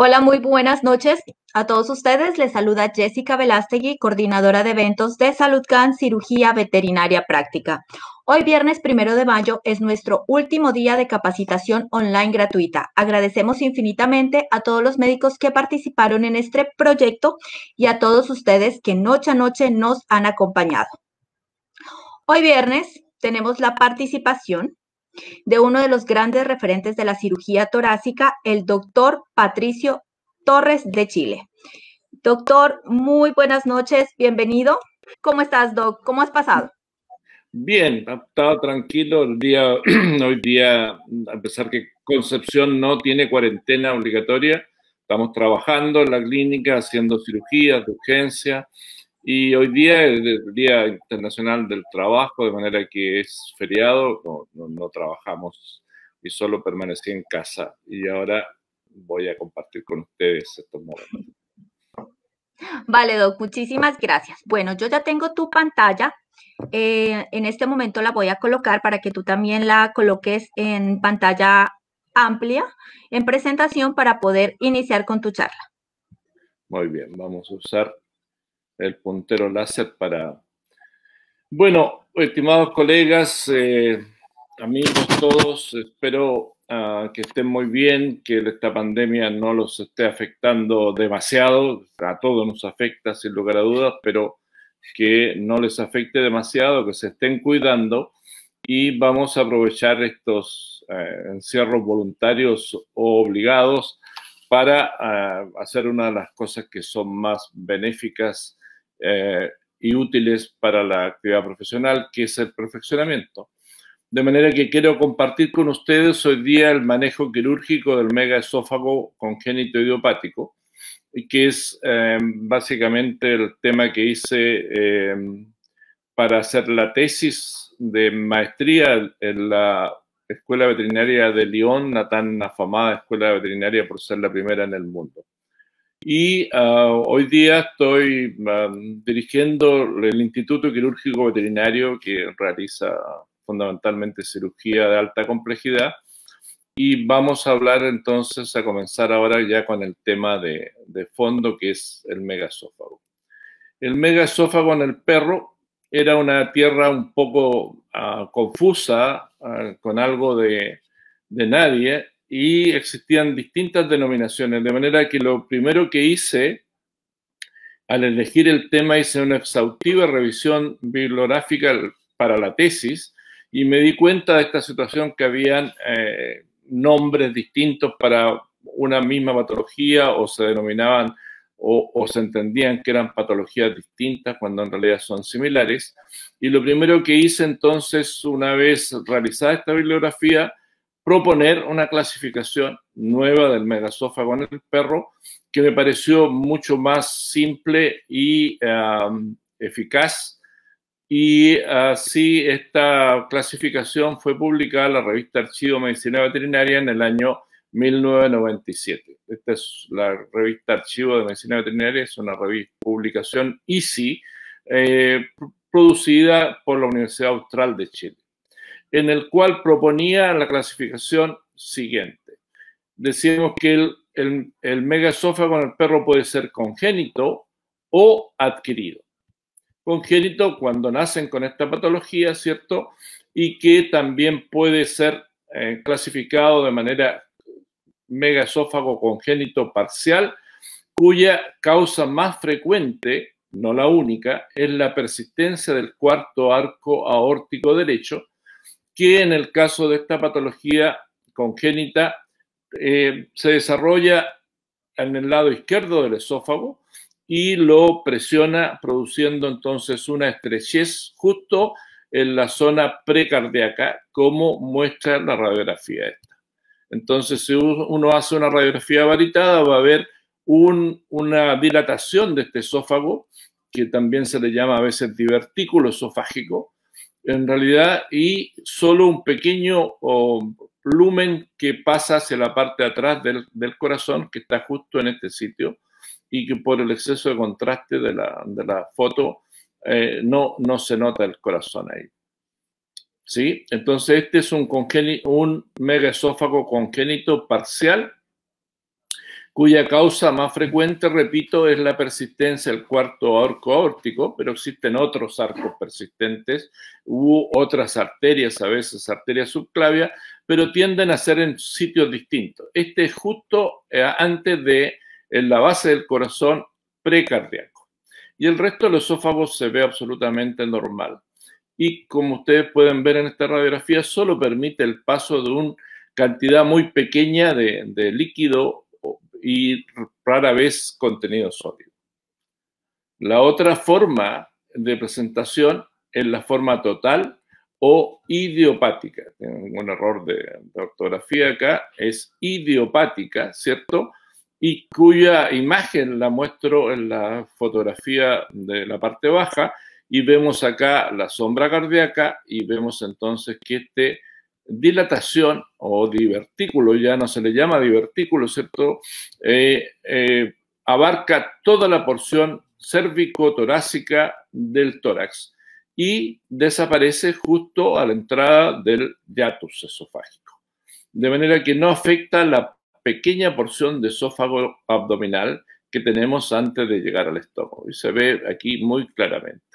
Hola, muy buenas noches a todos ustedes. Les saluda Jessica Velástegui, coordinadora de eventos de SaludCan Cirugía Veterinaria Práctica. Hoy, viernes 1 de mayo, es nuestro último día de capacitación online gratuita. Agradecemos infinitamente a todos los médicos que participaron en este proyecto y a todos ustedes que noche a noche nos han acompañado. Hoy, viernes, tenemos la participación de uno de los grandes referentes de la cirugía torácica, el doctor Patricio Torres de Chile. Doctor, muy buenas noches, bienvenido. ¿Cómo estás, Doc? ¿Cómo has pasado? Bien, ha estado tranquilo el día, hoy día, a pesar que Concepción no tiene cuarentena obligatoria, estamos trabajando en la clínica, haciendo cirugías de urgencia, y hoy día es el Día Internacional del Trabajo, de manera que es feriado, no trabajamos y solo permanecí en casa, y ahora voy a compartir con ustedes estos momentos. Vale, Doc, muchísimas gracias. Bueno, yo ya tengo tu pantalla. En este momento la voy a colocar para que tú también la coloques en pantalla amplia, en presentación, para poder iniciar con tu charla. Muy bien, vamos a usar el puntero láser para... Bueno, estimados colegas, amigos todos, espero que estén muy bien, que esta pandemia no los esté afectando demasiado, a todos nos afecta sin lugar a dudas, pero que no les afecte demasiado, que se estén cuidando y vamos a aprovechar estos encierros voluntarios o obligados para hacer una de las cosas que son más benéficas y útiles para la actividad profesional, que es el perfeccionamiento. De manera que quiero compartir con ustedes hoy día el manejo quirúrgico del megaesófago congénito idiopático, que es básicamente el tema que hice para hacer la tesis de maestría en la Escuela Veterinaria de Lyon, la tan afamada escuela veterinaria por ser la primera en el mundo. Y hoy día estoy dirigiendo el Instituto Quirúrgico Veterinario, que realiza fundamentalmente cirugía de alta complejidad, y vamos a hablar entonces, a comenzar ahora ya con el tema de fondo, que es el megaesófago. El megaesófago en el perro era una tierra un poco confusa, con algo de nadie, y existían distintas denominaciones, de manera que lo primero que hice al elegir el tema, hice una exhaustiva revisión bibliográfica para la tesis y me di cuenta de esta situación, que habían nombres distintos para una misma patología, o se denominaban o se entendían que eran patologías distintas cuando en realidad son similares. Y lo primero que hice entonces, una vez realizada esta bibliografía, proponer una clasificación nueva del megaesófago en el perro, que me pareció mucho más simple y eficaz. Y así esta clasificación fue publicada en la revista Archivo de Medicina Veterinaria en el año 1997. Esta es la revista Archivo de Medicina Veterinaria, es una publicación ICI, producida por la Universidad Austral de Chile, en el cual proponía la clasificación siguiente. Decíamos que el megaesófago en el perro puede ser congénito o adquirido. Congénito cuando nacen con esta patología, ¿cierto? Y que también puede ser clasificado de manera megaesófago congénito parcial, cuya causa más frecuente, no la única, es la persistencia del cuarto arco aórtico derecho, que en el caso de esta patología congénita se desarrolla en el lado izquierdo del esófago y lo presiona, produciendo entonces una estrechez justo en la zona precardíaca, como muestra la radiografía esta. Entonces, si uno hace una radiografía varitada, va a haber una dilatación de este esófago, que también se le llama a veces divertículo esofágico, en realidad, y solo un pequeño lumen que pasa hacia la parte de atrás del corazón, que está justo en este sitio, y que por el exceso de contraste de la foto no se nota el corazón ahí. ¿Sí? Entonces este es un megaesófago congénito parcial, cuya causa más frecuente, repito, es la persistencia del cuarto arco aórtico, pero existen otros arcos persistentes u otras arterias, a veces arterias subclavias, pero tienden a ser en sitios distintos. Este es justo antes de en la base del corazón precardíaco. Y el resto del esófago se ve absolutamente normal. Y como ustedes pueden ver en esta radiografía, solo permite el paso de una cantidad muy pequeña de líquido y rara vez contenido sólido. La otra forma de presentación es la forma total o idiopática. Tengo un error de ortografía acá, es idiopática, ¿cierto? Y cuya imagen la muestro en la fotografía de la parte baja y vemos acá la sombra cardíaca y vemos entonces que dilatación o divertículo, ya no se le llama divertículo, ¿cierto? Abarca toda la porción cérvico-torácica del tórax y desaparece justo a la entrada del hiatus esofágico. De manera que no afecta la pequeña porción de esófago abdominal que tenemos antes de llegar al estómago. Y se ve aquí muy claramente.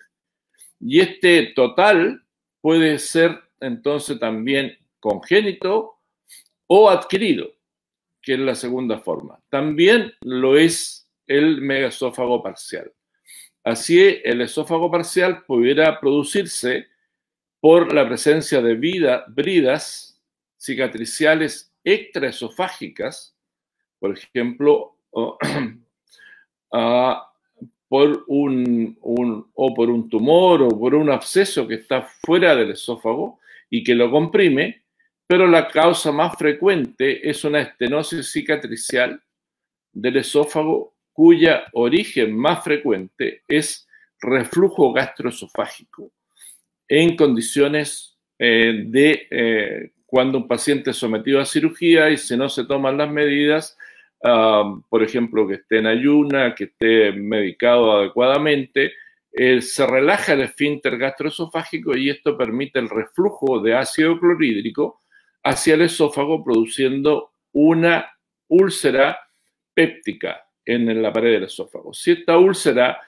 Y este total puede ser entonces también congénito o adquirido, que es la segunda forma. También lo es el megaesófago parcial. Así, el esófago parcial pudiera producirse por la presencia de bridas cicatriciales extraesofágicas, por ejemplo, por un tumor o por un absceso que está fuera del esófago y que lo comprime, pero la causa más frecuente es una estenosis cicatricial del esófago cuya origen más frecuente es reflujo gastroesofágico en condiciones cuando un paciente es sometido a cirugía y si no se toman las medidas, por ejemplo, que esté en ayuna, que esté medicado adecuadamente, se relaja el esfínter gastroesofágico y esto permite el reflujo de ácido clorhídrico hacia el esófago, produciendo una úlcera péptica en la pared del esófago. Si esta úlcera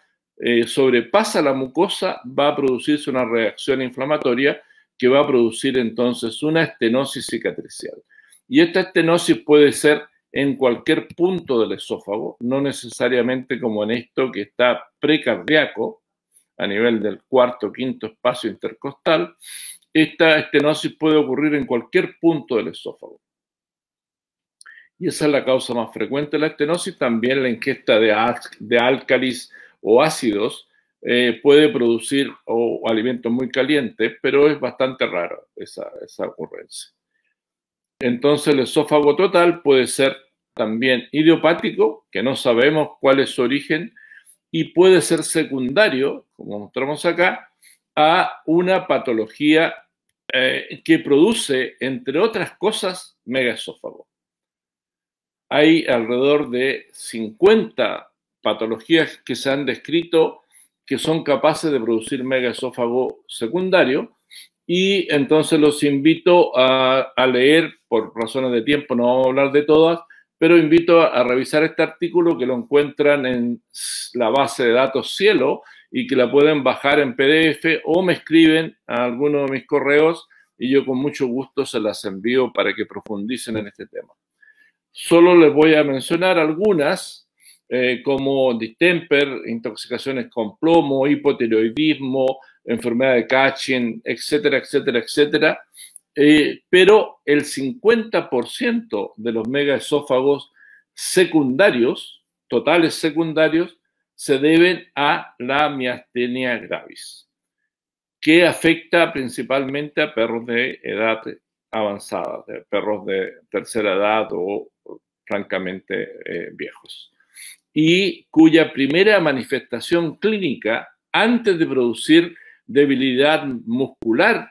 sobrepasa la mucosa, va a producirse una reacción inflamatoria que va a producir entonces una estenosis cicatricial. Y esta estenosis puede ser en cualquier punto del esófago, no necesariamente como en esto que está precardíaco, a nivel del cuarto o quinto espacio intercostal. Esta estenosis puede ocurrir en cualquier punto del esófago. Y esa es la causa más frecuente de la estenosis. También la ingesta de álcalis o ácidos puede producir alimentos muy calientes, pero es bastante raro esa ocurrencia. Entonces el esófago total puede ser también idiopático, que no sabemos cuál es su origen, y puede ser secundario, como mostramos acá, a una patología que produce, entre otras cosas, megaesófago. Hay alrededor de 50 patologías que se han descrito que son capaces de producir megaesófago secundario y entonces los invito a leer, por razones de tiempo no vamos a hablar de todas, pero invito a revisar este artículo que lo encuentran en la base de datos Cielo y que la pueden bajar en PDF o me escriben a alguno de mis correos y yo con mucho gusto se las envío para que profundicen en este tema. Solo les voy a mencionar algunas, como distemper, intoxicaciones con plomo, hipotiroidismo, enfermedad de Cushing, etcétera, etcétera, etcétera. Pero el 50% de los megaesófagos secundarios, totales secundarios, se deben a la miastenia gravis, que afecta principalmente a perros de edad avanzada, de perros de tercera edad o francamente viejos, y cuya primera manifestación clínica, antes de producir debilidad muscular,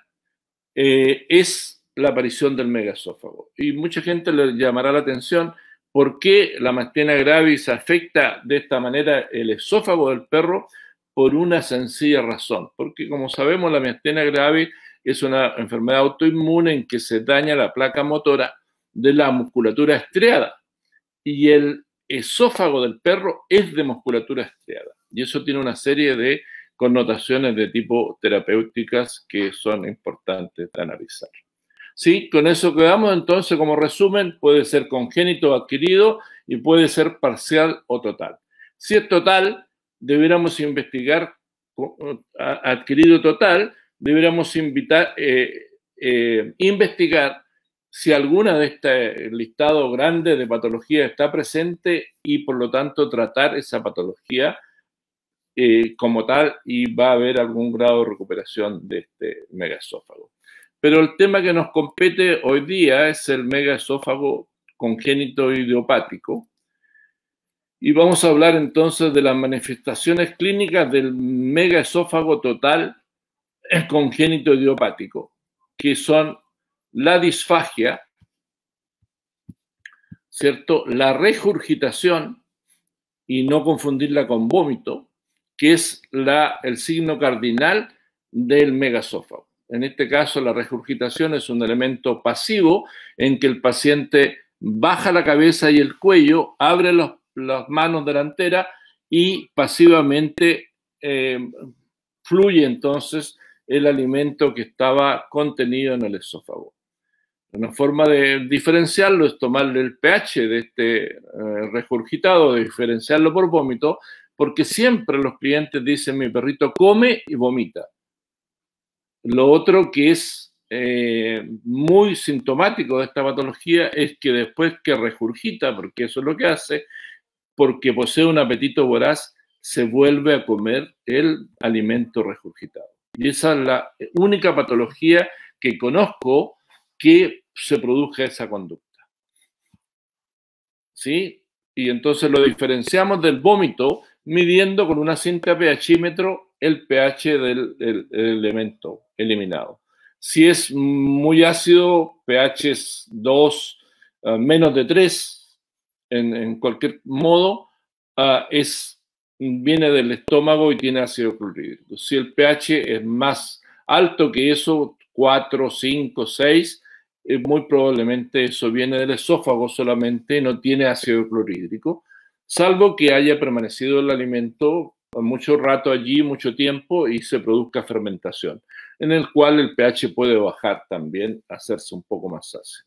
es la aparición del megaesófago. Y mucha gente le llamará la atención por qué la miastenia gravis afecta de esta manera el esófago del perro, por una sencilla razón. Porque como sabemos, la miastenia gravis es una enfermedad autoinmune en que se daña la placa motora de la musculatura estriada. Y el esófago del perro es de musculatura estriada. Y eso tiene una serie de connotaciones de tipo terapéuticas que son importantes de analizar. Sí, con eso quedamos. Entonces, como resumen, puede ser congénito o adquirido y puede ser parcial o total. Si es total, deberíamos investigar, adquirido total, deberíamos investigar si alguna de este listado grande de patologías está presente y, por lo tanto, tratar esa patología como tal, y va a haber algún grado de recuperación de este megaesófago. Pero el tema que nos compete hoy día es el megaesófago congénito idiopático. Y vamos a hablar entonces de las manifestaciones clínicas del megaesófago total congénito idiopático, que son la disfagia, ¿cierto? La regurgitación, y no confundirla con vómito, que es el signo cardinal del megaesófago. En este caso, la regurgitación es un elemento pasivo en que el paciente baja la cabeza y el cuello, abre las manos delanteras y pasivamente fluye entonces el alimento que estaba contenido en el esófago. Una forma de diferenciarlo es tomarle el pH de este regurgitado, de diferenciarlo por vómito, porque siempre los clientes dicen: mi perrito come y vomita. Lo otro que es muy sintomático de esta patología es que después que regurgita, porque eso es lo que hace, porque posee un apetito voraz, se vuelve a comer el alimento regurgitado. Y esa es la única patología que conozco que se produce esa conducta. ¿Sí? Y entonces lo diferenciamos del vómito midiendo con una cinta pHímetro el pH del elemento eliminado. Si es muy ácido, pH es 2, menos de 3, en cualquier modo, viene del estómago y tiene ácido clorhídrico. Si el pH es más alto que eso, 4, 5, 6, muy probablemente eso viene del esófago solamente, no tiene ácido clorhídrico, salvo que haya permanecido el alimento mucho rato allí, mucho tiempo, y se produzca fermentación, en el cual el pH puede bajar también, hacerse un poco más ácido.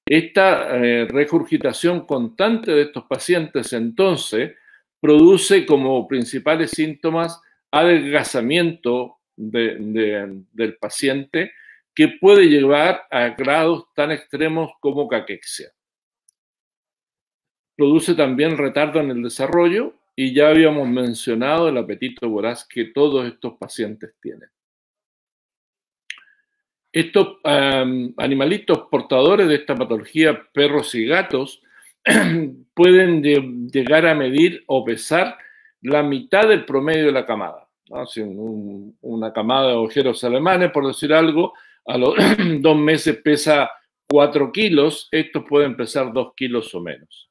Esta regurgitación constante de estos pacientes, entonces, produce como principales síntomas adelgazamiento del paciente, que puede llevar a grados tan extremos como caquexia. Produce también retardo en el desarrollo, y ya habíamos mencionado el apetito voraz que todos estos pacientes tienen. Estos animalitos portadores de esta patología, perros y gatos, pueden llegar a medir o pesar la mitad del promedio de la camada, ¿no? Si una camada de ojeros alemanes, por decir algo, a los 2 meses pesa 4 kilos, estos pueden pesar 2 kilos o menos.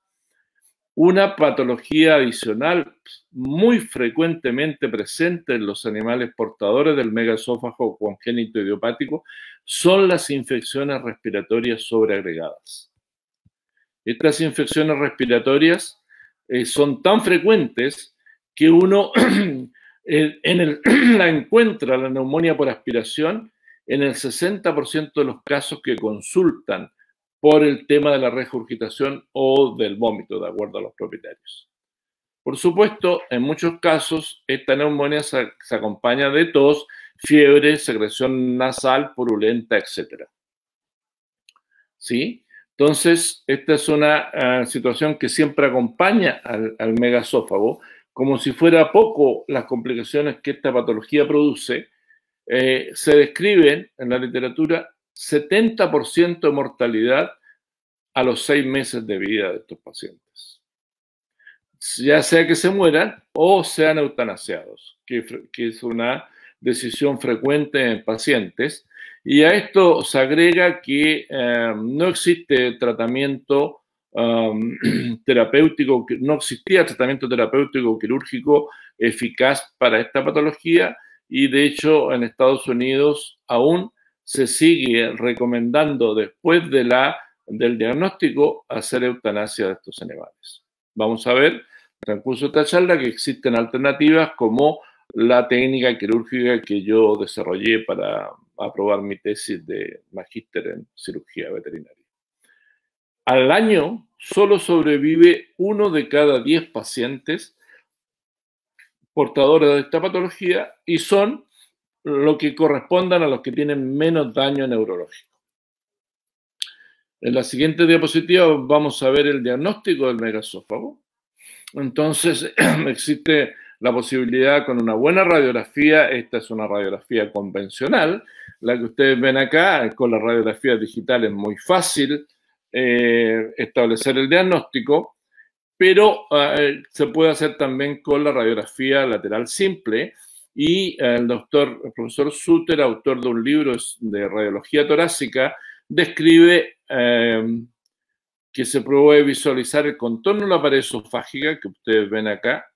Una patología adicional muy frecuentemente presente en los animales portadores del megaesófago congénito idiopático son las infecciones respiratorias sobreagregadas. Estas infecciones respiratorias son tan frecuentes que uno la encuentra, la neumonía por aspiración, en el 60% de los casos que consultan por el tema de la regurgitación o del vómito, de acuerdo a los propietarios. Por supuesto, en muchos casos, esta neumonía se acompaña de tos, fiebre, secreción nasal, purulenta, etc. ¿Sí? Entonces, esta es una situación que siempre acompaña al megaesófago. Como si fuera poco las complicaciones que esta patología produce, se describen en la literatura 70% de mortalidad a los 6 meses de vida de estos pacientes. Ya sea que se mueran o sean eutanasiados, que es una decisión frecuente en pacientes. Y a esto se agrega que no existe tratamiento terapéutico, no existía tratamiento terapéutico quirúrgico eficaz para esta patología, y de hecho en Estados Unidos aún se sigue recomendando, después del diagnóstico, hacer eutanasia de estos animales. Vamos a ver en el transcurso de esta charla que existen alternativas como la técnica quirúrgica que yo desarrollé para aprobar mi tesis de magíster en cirugía veterinaria. Al año solo sobrevive 1 de cada 10 pacientes portadores de esta patología y son lo que correspondan a los que tienen menos daño neurológico. En la siguiente diapositiva vamos a ver el diagnóstico del megaesófago. Entonces, existe la posibilidad con una buena radiografía, esta es una radiografía convencional, la que ustedes ven acá, con la radiografía digital es muy fácil establecer el diagnóstico, pero se puede hacer también con la radiografía lateral simple, y el profesor Suter, autor de un libro de radiología torácica, describe que se puede visualizar el contorno de la pared esofágica, que ustedes ven acá,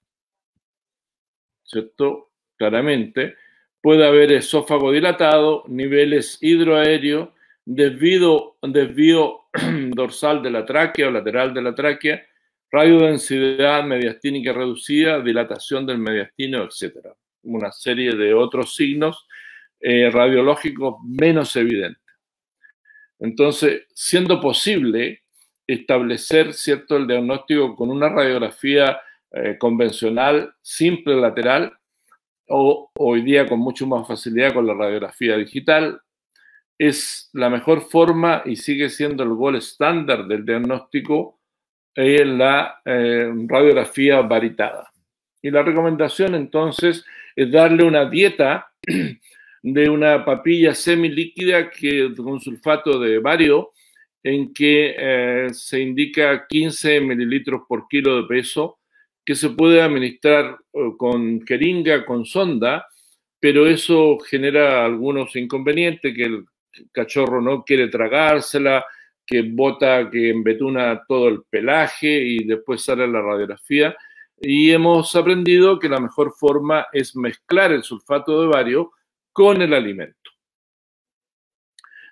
¿cierto? Claramente. Puede haber esófago dilatado, niveles hidroaéreos, desvío dorsal de la tráquea o lateral de la tráquea, radiodensidad mediastínica reducida, dilatación del mediastino, etc. Una serie de otros signos radiológicos menos evidentes. Entonces, siendo posible establecer, ¿cierto?, el diagnóstico con una radiografía convencional, simple lateral, o hoy día con mucho más facilidad con la radiografía digital, es la mejor forma y sigue siendo el gold estándar del diagnóstico en la radiografía varitada. Y la recomendación entonces es darle una dieta de una papilla semilíquida con sulfato de bario, en que se indica 15 mililitros por kilo de peso, que se puede administrar con jeringa, con sonda, pero eso genera algunos inconvenientes, que el cachorro no quiere tragársela, que bota, que embetuna todo el pelaje y después sale la radiografía. Y hemos aprendido que la mejor forma es mezclar el sulfato de bario con el alimento.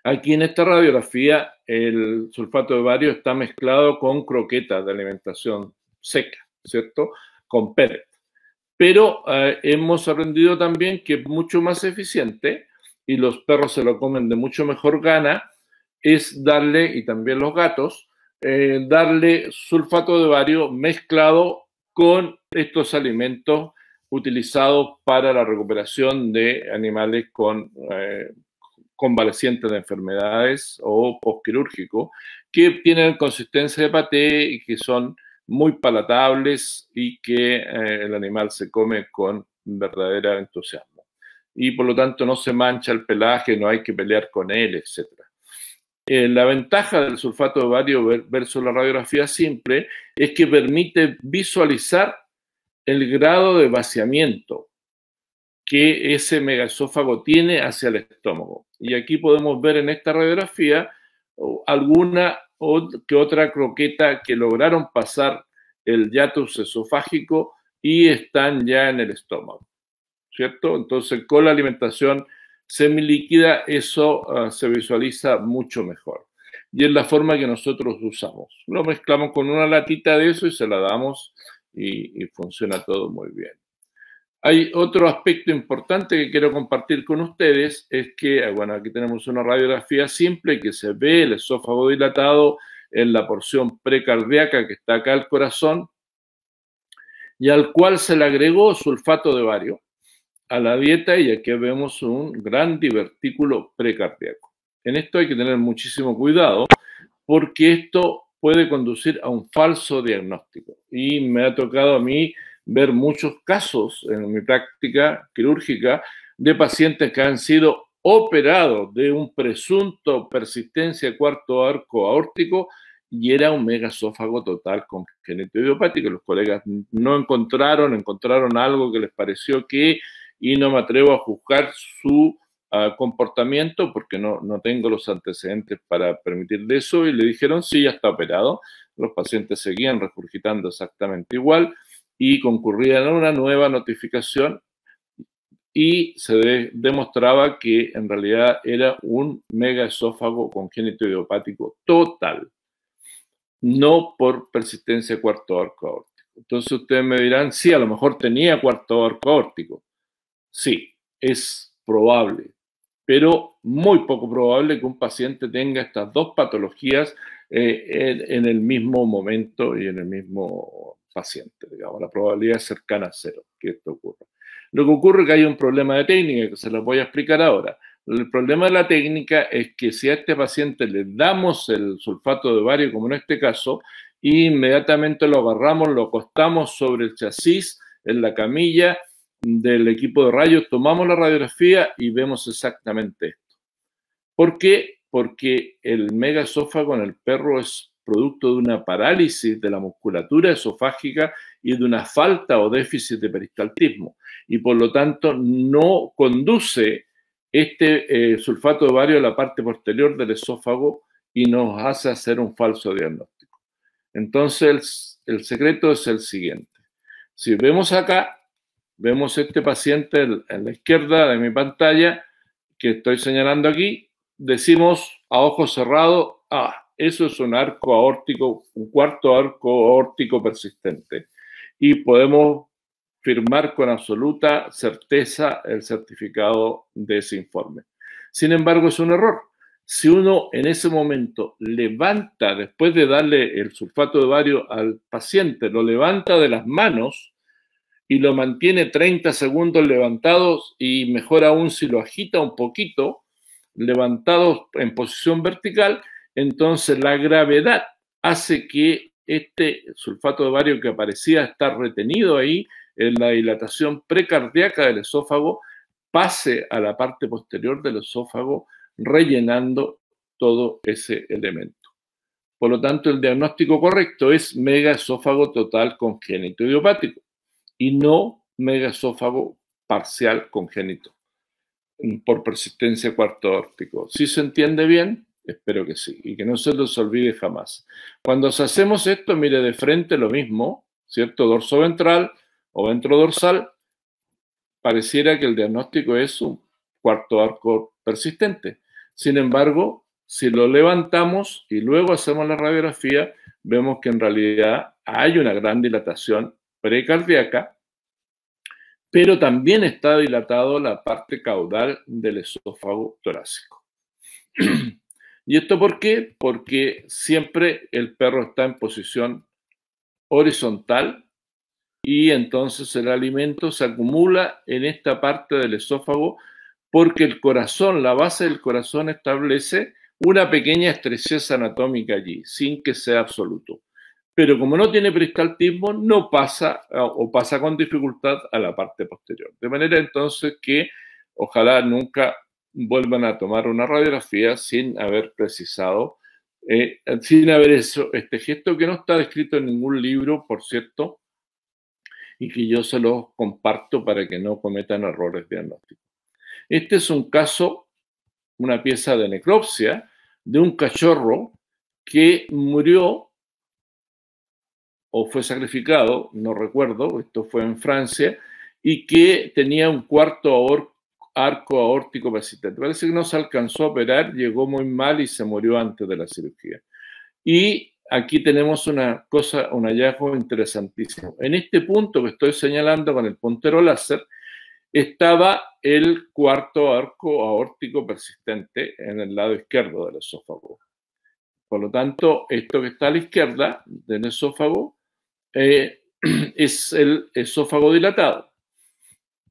Aquí en esta radiografía el sulfato de bario está mezclado con croquetas de alimentación seca, ¿cierto? Con pellet. Pero hemos aprendido también que es mucho más eficiente, y los perros se lo comen de mucho mejor gana, es darle, y también los gatos, darle sulfato de bario mezclado con estos alimentos utilizados para la recuperación de animales convalecientes de enfermedades o postquirúrgicos, que tienen consistencia de paté y que son muy palatables y que el animal se come con verdadero entusiasmo. Y por lo tanto no se mancha el pelaje, no hay que pelear con él, etc. La ventaja del sulfato de bario versus la radiografía simple es que permite visualizar el grado de vaciamiento que ese megaesófago tiene hacia el estómago. Y aquí podemos ver en esta radiografía alguna que otra croqueta que lograron pasar el hiatus esofágico y están ya en el estómago, ¿cierto? Entonces, con la alimentación semilíquida eso se visualiza mucho mejor. Y es la forma que nosotros usamos. Lo mezclamos con una latita de eso y se la damos y funciona todo muy bien. Hay otro aspecto importante que quiero compartir con ustedes, es que, bueno, aquí tenemos una radiografía simple que se ve el esófago dilatado en la porción precardíaca que está acá al corazón, y al cual se le agregó sulfato de bario a la dieta, y aquí vemos un gran divertículo precardíaco. En esto hay que tener muchísimo cuidado, porque esto puede conducir a un falso diagnóstico. Y me ha tocado a mí ver muchos casos en mi práctica quirúrgica de pacientes que han sido operados de un presunto persistencia de cuarto arco aórtico y era un megaesófago total congénito idiopático. Los colegas no encontraron algo que les pareció y no me atrevo a juzgar su comportamiento porque no tengo los antecedentes para permitirle eso, y le dijeron sí, ya está operado. Los pacientes seguían regurgitando exactamente igual y concurrían a una nueva notificación y se demostraba que en realidad era un megaesófago congénito idiopático total. no por persistencia de cuarto arco aórtico. Entonces ustedes me dirán, sí, a lo mejor tenía cuarto arco aórtico. Sí, es probable, pero muy poco probable que un paciente tenga estas dos patologías en el mismo momento y en el mismo paciente, digamos. La probabilidad es cercana a cero que esto ocurra. Lo que ocurre es que hay un problema de técnica que se los voy a explicar ahora. El problema de la técnica es que si a este paciente le damos el sulfato de bario, como en este caso, inmediatamente lo agarramos, lo acostamos sobre el chasis, en la camilla del equipo de rayos, tomamos la radiografía y vemos exactamente esto. ¿Por qué? Porque el megaesófago en el perro es producto de una parálisis de la musculatura esofágica y de una falta o déficit de peristaltismo. Y por lo tanto no conduce este sulfato de bario a la parte posterior del esófago y nos hace hacer un falso diagnóstico. Entonces el secreto es el siguiente. Si vemos acá, vemos este paciente en la izquierda de mi pantalla que estoy señalando aquí, decimos a ojos cerrados, eso es un arco aórtico, un cuarto arco aórtico persistente. Y podemos firmar con absoluta certeza el certificado de ese informe. Sin embargo, es un error. Si uno en ese momento levanta, después de darle el sulfato de bario al paciente, lo levanta de las manos y lo mantiene 30 segundos levantados y mejor aún si lo agita un poquito, levantados en posición vertical, entonces la gravedad hace que este sulfato de bario que aparecía estar retenido ahí en la dilatación precardíaca del esófago pase a la parte posterior del esófago rellenando todo ese elemento. Por lo tanto, el diagnóstico correcto es megaesófago total congénito idiopático y no megaesófago parcial congénito por persistencia cuarto aórtico. ¿Sí se entiende bien? Espero que sí, y que no se les olvide jamás. Cuando hacemos esto, mire de frente lo mismo, ¿cierto? Dorso ventral o ventrodorsal, pareciera que el diagnóstico es un cuarto arco persistente. Sin embargo, si lo levantamos y luego hacemos la radiografía, vemos que en realidad hay una gran dilatación precardíaca, pero también está dilatado la parte caudal del esófago torácico. ¿Y esto por qué? Porque siempre el perro está en posición horizontal y entonces el alimento se acumula en esta parte del esófago porque el corazón, la base del corazón establece una pequeña estrechez anatómica allí, sin que sea absoluto. Pero como no tiene peristaltismo, no pasa o pasa con dificultad a la parte posterior. De manera entonces que ojalá nunca vuelvan a tomar una radiografía sin haber precisado, sin haber hecho este gesto que no está descrito en ningún libro, por cierto, y que yo se los comparto para que no cometan errores diagnósticos. Este es un caso, una pieza de necropsia de un cachorro que murió o fue sacrificado, no recuerdo, esto fue en Francia, y que tenía un cuarto arco aórtico persistente. Parece que no se alcanzó a operar, llegó muy mal y se murió antes de la cirugía. Y aquí tenemos una cosa, un hallazgo interesantísimo. En este punto que estoy señalando con el puntero láser, estaba el cuarto arco aórtico persistente en el lado izquierdo del esófago. Por lo tanto, esto que está a la izquierda del esófago es el esófago dilatado,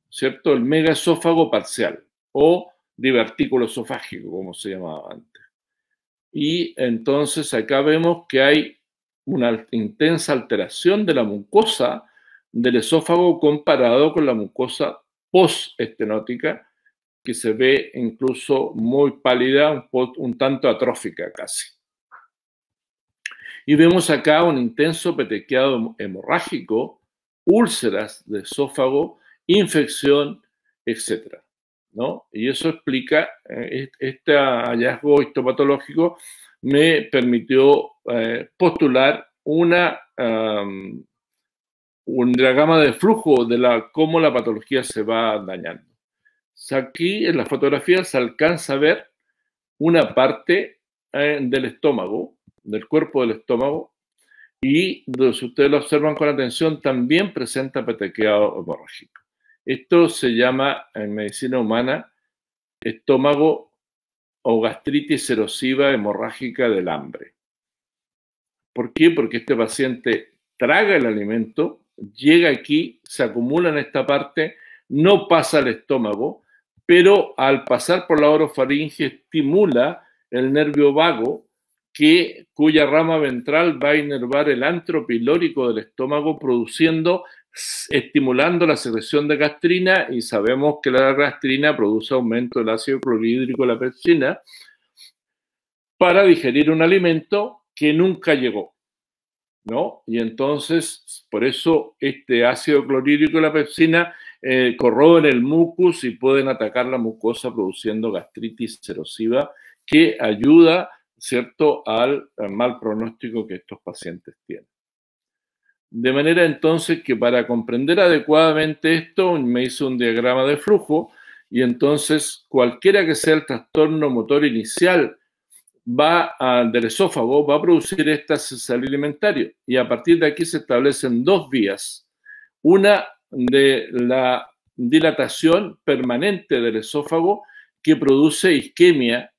¿cierto? El megaesófago parcial o divertículo esofágico, como se llamaba antes. Y entonces acá vemos que hay una intensa alteración de la mucosa del esófago comparado con la mucosa postestenótica, que se ve incluso muy pálida, un tanto atrófica casi. Y vemos acá un intenso petequiado hemorrágico, úlceras de esófago, infección, etc., ¿no? Y eso explica, este hallazgo histopatológico me permitió postular un diagrama de flujo de cómo la patología se va dañando. Aquí en la fotografía se alcanza a ver una parte del estómago, del cuerpo del estómago, y si ustedes lo observan con atención, también presenta petequiado hemorrágico. Esto se llama en medicina humana estómago o gastritis erosiva hemorrágica del hambre. ¿Por qué? Porque este paciente traga el alimento, llega aquí, se acumula en esta parte, no pasa al estómago, pero al pasar por la orofaringe estimula el nervio vago, cuya rama ventral va a inervar el antro pilórico del estómago, estimulando la secreción de gastrina, y sabemos que la gastrina produce aumento del ácido clorhídrico de la pepsina para digerir un alimento que nunca llegó, ¿no? Y entonces, por eso este ácido clorhídrico y la pepsina corroen el mucus y pueden atacar la mucosa produciendo gastritis erosiva, que ayuda, ¿cierto?, al mal pronóstico que estos pacientes tienen. De manera entonces que para comprender adecuadamente esto, me hice un diagrama de flujo y entonces cualquiera que sea el trastorno motor inicial del esófago va a producir éxtasis alimentario, y a partir de aquí se establecen dos vías. Una de la dilatación permanente del esófago que produce isquemia,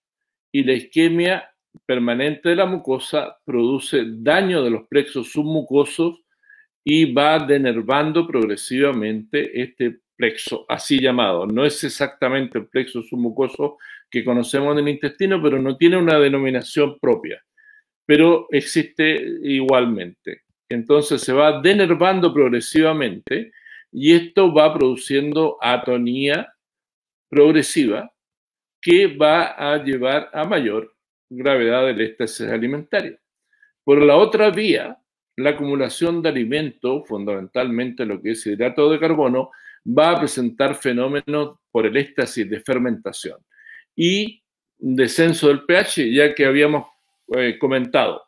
y la isquemia permanente de la mucosa produce daño de los plexos submucosos y va denervando progresivamente este plexo, así llamado. No es exactamente el plexo submucoso que conocemos en el intestino, pero no tiene una denominación propia, pero existe igualmente. Entonces se va denervando progresivamente y esto va produciendo atonía progresiva que va a llevar a mayor gravedad del éxtasis alimentario. Por la otra vía, la acumulación de alimento, fundamentalmente lo que es hidrato de carbono, va a presentar fenómenos por el éxtasis de fermentación y descenso del pH, ya que habíamos comentado,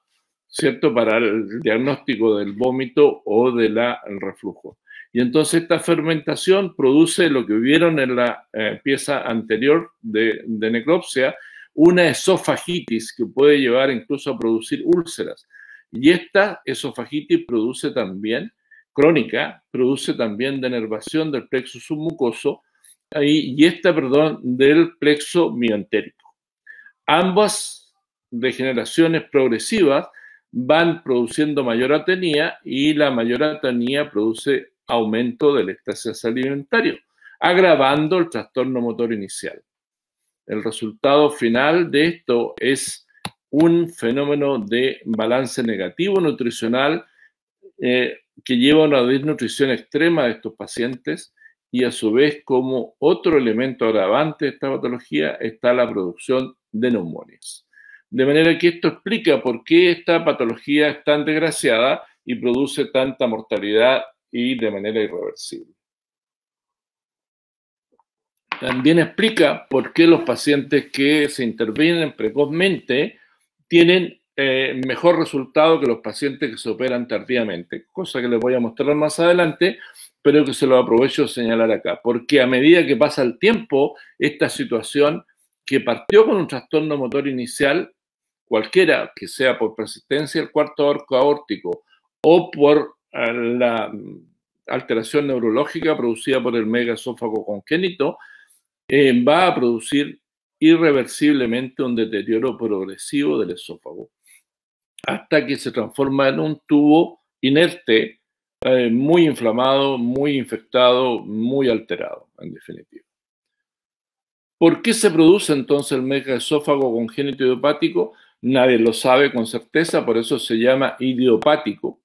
¿cierto?, para el diagnóstico del vómito o del reflujo. Y entonces esta fermentación produce lo que vieron en la pieza anterior de necropsia, una esofagitis que puede llevar incluso a producir úlceras. Y esta esofagitis produce también, crónica, produce también denervación del plexo submucoso del plexo mioentérico. Ambas degeneraciones progresivas van produciendo mayor atonía y la mayor atonía produce aumento del éxtasis alimentario, agravando el trastorno motor inicial. El resultado final de esto es un fenómeno de balance negativo nutricional que lleva a una desnutrición extrema de estos pacientes, y a su vez, como otro elemento agravante de esta patología, está la producción de neumonias. De manera que esto explica por qué esta patología es tan desgraciada y produce tanta mortalidad y de manera irreversible. También explica por qué los pacientes que se intervienen precozmente tienen mejor resultado que los pacientes que se operan tardíamente, cosa que les voy a mostrar más adelante, pero que se lo aprovecho de señalar acá, porque a medida que pasa el tiempo, esta situación que partió con un trastorno motor inicial, cualquiera que sea por persistencia del cuarto arco aórtico o por la alteración neurológica producida por el megaesófago congénito, va a producir irreversiblemente un deterioro progresivo del esófago, hasta que se transforma en un tubo inerte, muy inflamado, muy infectado, muy alterado, en definitiva. ¿Por qué se produce entonces el megaesófago congénito idiopático? Nadie lo sabe con certeza, por eso se llama idiopático,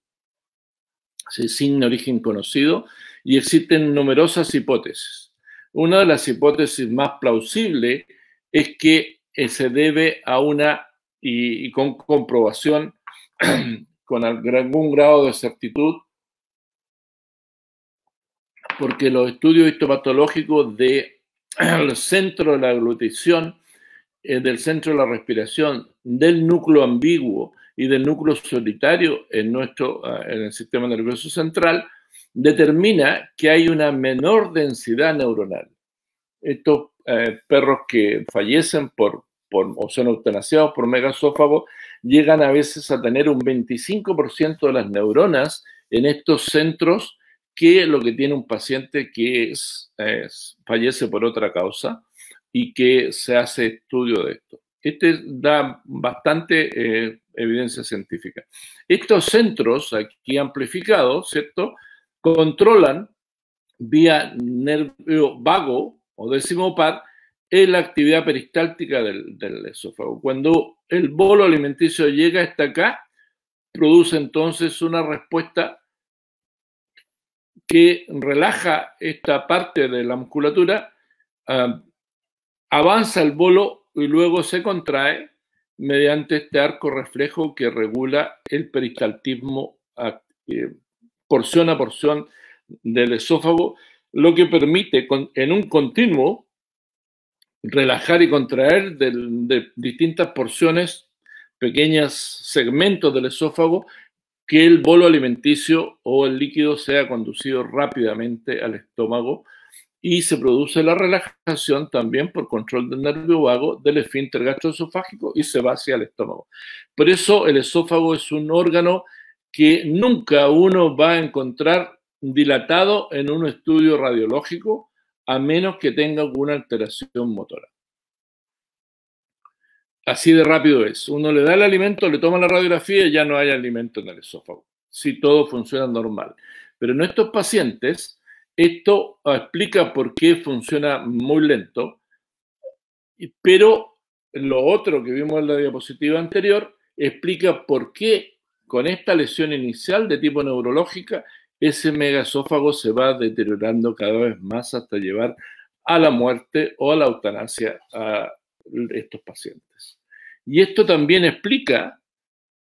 sin origen conocido, y existen numerosas hipótesis. Una de las hipótesis más plausibles es que se debe a y con comprobación, con algún grado de certitud, porque los estudios histopatológicos del centro de la aglutición, del centro de la respiración, del núcleo ambiguo y del núcleo solitario en el sistema nervioso central, determina que hay una menor densidad neuronal. Estos perros que fallecen o son eutanasiados por megaesófago llegan a veces a tener un 25% de las neuronas en estos centros, que lo que tiene un paciente que fallece por otra causa y que se hace estudio de esto. Este da bastante evidencia científica. Estos centros aquí amplificados, ¿cierto?, controlan vía nervio vago o décimo par en la actividad peristáltica del esófago. Cuando el bolo alimenticio llega hasta acá, produce entonces una respuesta que relaja esta parte de la musculatura, avanza el bolo y luego se contrae mediante este arco reflejo que regula el peristaltismo porción a porción del esófago, lo que permite en un continuo relajar y contraer de distintas porciones, pequeños segmentos del esófago, que el bolo alimenticio o el líquido sea conducido rápidamente al estómago, y se produce la relajación también por control del nervio vago del esfínter gastroesofágico y se va hacia el estómago. Por eso el esófago es un órgano que nunca uno va a encontrar dilatado en un estudio radiológico, a menos que tenga alguna alteración motora. Así de rápido es. Uno le da el alimento, le toma la radiografía y ya no hay alimento en el esófago, si todo funciona normal. Pero en estos pacientes, esto explica por qué funciona muy lento, pero lo otro que vimos en la diapositiva anterior explica por qué con esta lesión inicial de tipo neurológica ese megaesófago se va deteriorando cada vez más hasta llevar a la muerte o a la eutanasia a estos pacientes. Y esto también explica,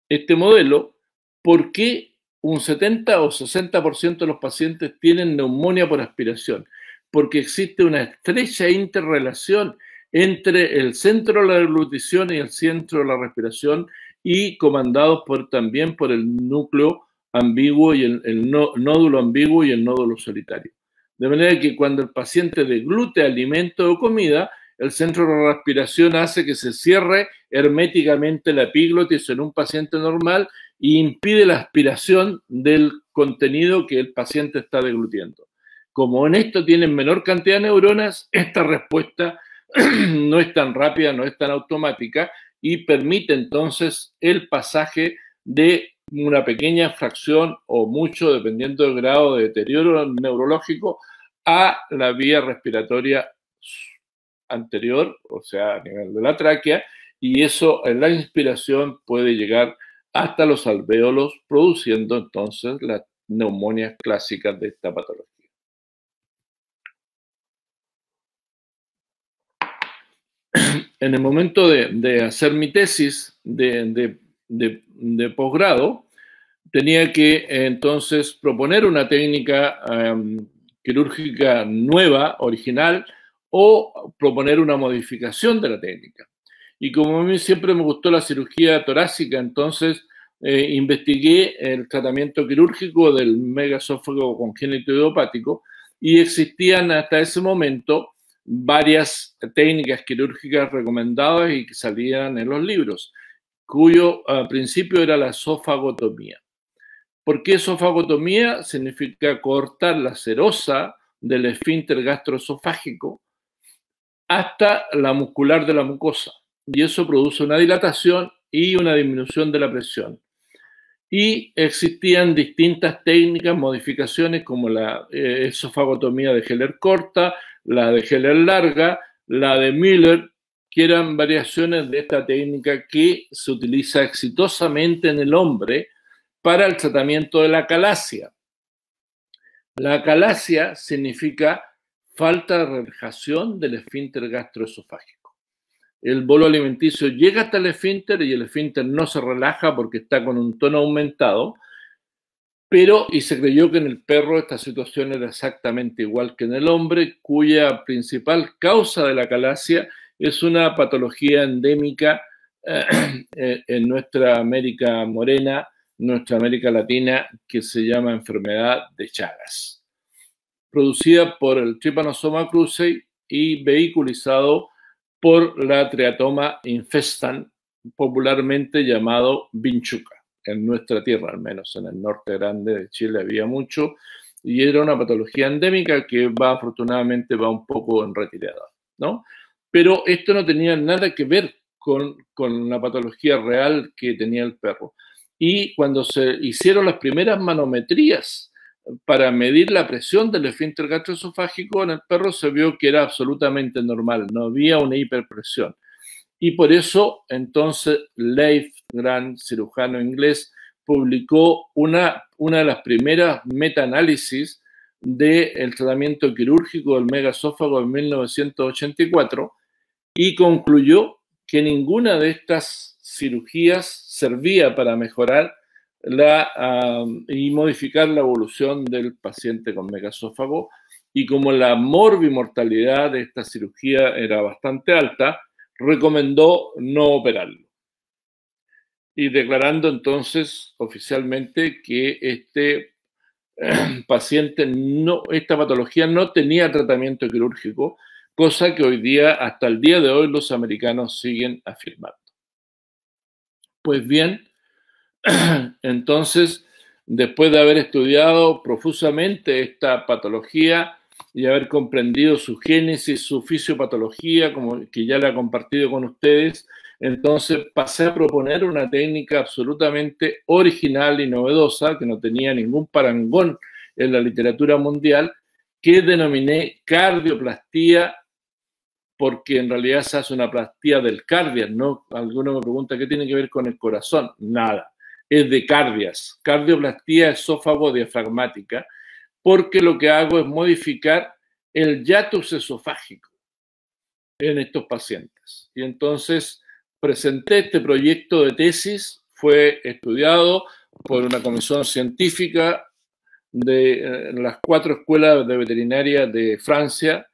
este modelo, por qué un 70 o 60% de los pacientes tienen neumonía por aspiración, porque existe una estrecha interrelación entre el centro de la deglutición y el centro de la respiración, y comandados también por el núcleo ambiguo y el nódulo ambiguo y el nódulo solitario. De manera que cuando el paciente deglute alimento o comida, el centro de la respiración hace que se cierre herméticamente la epiglotis en un paciente normal y impide la aspiración del contenido que el paciente está deglutiendo. Como en esto tienen menor cantidad de neuronas, esta respuesta no es tan rápida, no es tan automática, y permite entonces el pasaje de una pequeña fracción o mucho, dependiendo del grado de deterioro neurológico, a la vía respiratoria anterior, o sea, a nivel de la tráquea, y eso en la inspiración puede llegar hasta los alvéolos, produciendo entonces las neumonias clásicas de esta patología. En el momento de hacer mi tesis de posgrado, tenía que entonces proponer una técnica quirúrgica nueva, original, o proponer una modificación de la técnica. Y como a mí siempre me gustó la cirugía torácica, entonces investigué el tratamiento quirúrgico del megaesófago congénito idiopático, y existían hasta ese momento varias técnicas quirúrgicas recomendadas y que salían en los libros, cuyo principio era la esofagotomía. ¿Por qué esofagotomía? Significa cortar la serosa del esfínter gastroesofágico hasta la muscular de la mucosa, y eso produce una dilatación y una disminución de la presión. Y existían distintas técnicas, modificaciones, como la esofagotomía de Heller corta, la de Heller larga, la de Miller, que eran variaciones de esta técnica que se utiliza exitosamente en el hombre para el tratamiento de la acalasia. La acalasia significa falta de relajación del esfínter gastroesofágico. El bolo alimenticio llega hasta el esfínter y el esfínter no se relaja porque está con un tono aumentado, y se creyó que en el perro esta situación era exactamente igual que en el hombre, cuya principal causa de la acalasia es una patología endémica en nuestra América morena, nuestra América Latina, que se llama enfermedad de Chagas, producida por el Trypanosoma cruzi y vehiculizado por la Triatoma infestans, popularmente llamado vinchuca. En nuestra tierra, al menos en el norte grande de Chile, había mucho, y era una patología endémica que afortunadamente va un poco en retirada, ¿no? Pero esto no tenía nada que ver con la patología real que tenía el perro. Y cuando se hicieron las primeras manometrías para medir la presión del esfínter gastroesofágico en el perro, se vio que era absolutamente normal, no había una hiperpresión. Y por eso, entonces, Leif, gran cirujano inglés, publicó una de las primeras metaanálisis del tratamiento quirúrgico del megaesófago en 1984 y concluyó que ninguna de estas cirugías servía para mejorar y modificar la evolución del paciente con megaesófago, y como la morbimortalidad de esta cirugía era bastante alta, recomendó no operarlo. Y declarando entonces oficialmente que este paciente, esta patología no tenía tratamiento quirúrgico, cosa que hoy día, hasta el día de hoy, los americanos siguen afirmando. Pues bien, entonces, después de haber estudiado profusamente esta patología y haber comprendido su génesis, su fisiopatología, como que ya la he compartido con ustedes, entonces pasé a proponer una técnica absolutamente original y novedosa, que no tenía ningún parangón en la literatura mundial, que denominé cardioplastía, porque en realidad se hace una plastía del cardias, ¿no? Alguno me pregunta qué tiene que ver con el corazón. Nada, es de cardias, cardioplastía esófago-diafragmática, porque lo que hago es modificar el hiatus esofágico en estos pacientes. Y entonces presenté este proyecto de tesis, fue estudiado por una comisión científica de las 4 escuelas de veterinaria de Francia.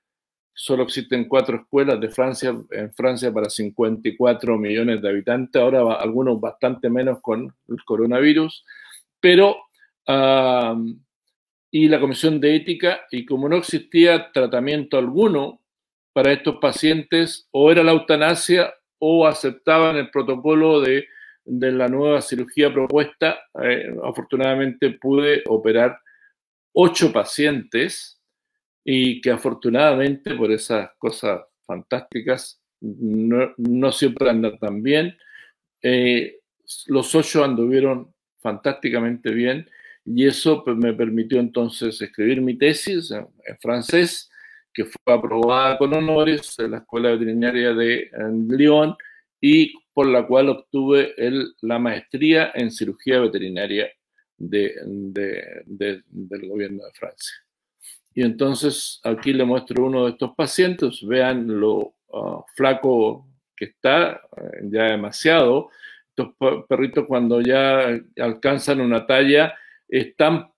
Solo existen 4 escuelas de Francia, en Francia para 54 millones de habitantes, ahora algunos bastante menos con el coronavirus, pero y la comisión de ética, y como no existía tratamiento alguno para estos pacientes, o era la eutanasia o aceptaban el protocolo de la nueva cirugía propuesta. Afortunadamente pude operar 8 pacientes y que afortunadamente por esas cosas fantásticas no siempre andan tan bien. Los 8 anduvieron fantásticamente bien y eso me permitió entonces escribir mi tesis en francés, que fue aprobada con honores en la Escuela Veterinaria de Lyon y por la cual obtuve la maestría en cirugía veterinaria del gobierno de Francia. Y entonces aquí le muestro uno de estos pacientes, vean lo flaco que está, ya demasiado. Estos perritos cuando ya alcanzan una talla, es tan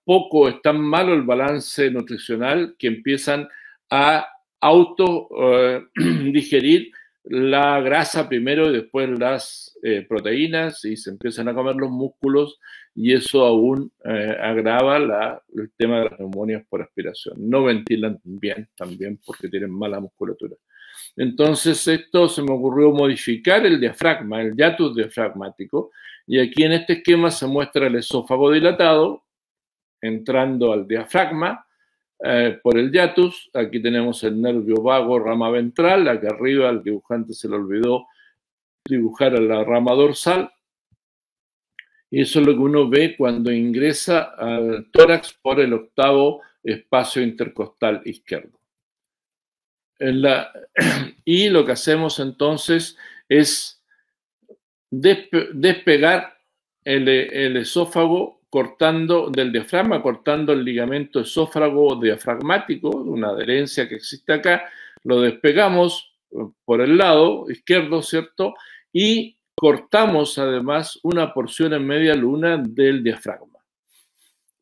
malo el balance nutricional que empiezan a digerir la grasa primero y después las proteínas, y se empiezan a comer los músculos, y eso aún agrava el tema de las neumonias por aspiración. No ventilan bien también porque tienen mala musculatura. Entonces esto se me ocurrió modificar el diafragma, el hiatus diafragmático, y aquí en este esquema se muestra el esófago dilatado entrando al diafragma por el hiatus. Aquí tenemos el nervio vago, rama ventral. Aquí arriba al dibujante se le olvidó dibujar a la rama dorsal. Y eso es lo que uno ve cuando ingresa al tórax por el 8º espacio intercostal izquierdo. Y lo que hacemos entonces es despegar el esófago del diafragma, cortando el ligamento esófago-diafragmático, una adherencia que existe acá. Lo despegamos por el lado izquierdo, ¿cierto? Y cortamos además una porción en media luna del diafragma.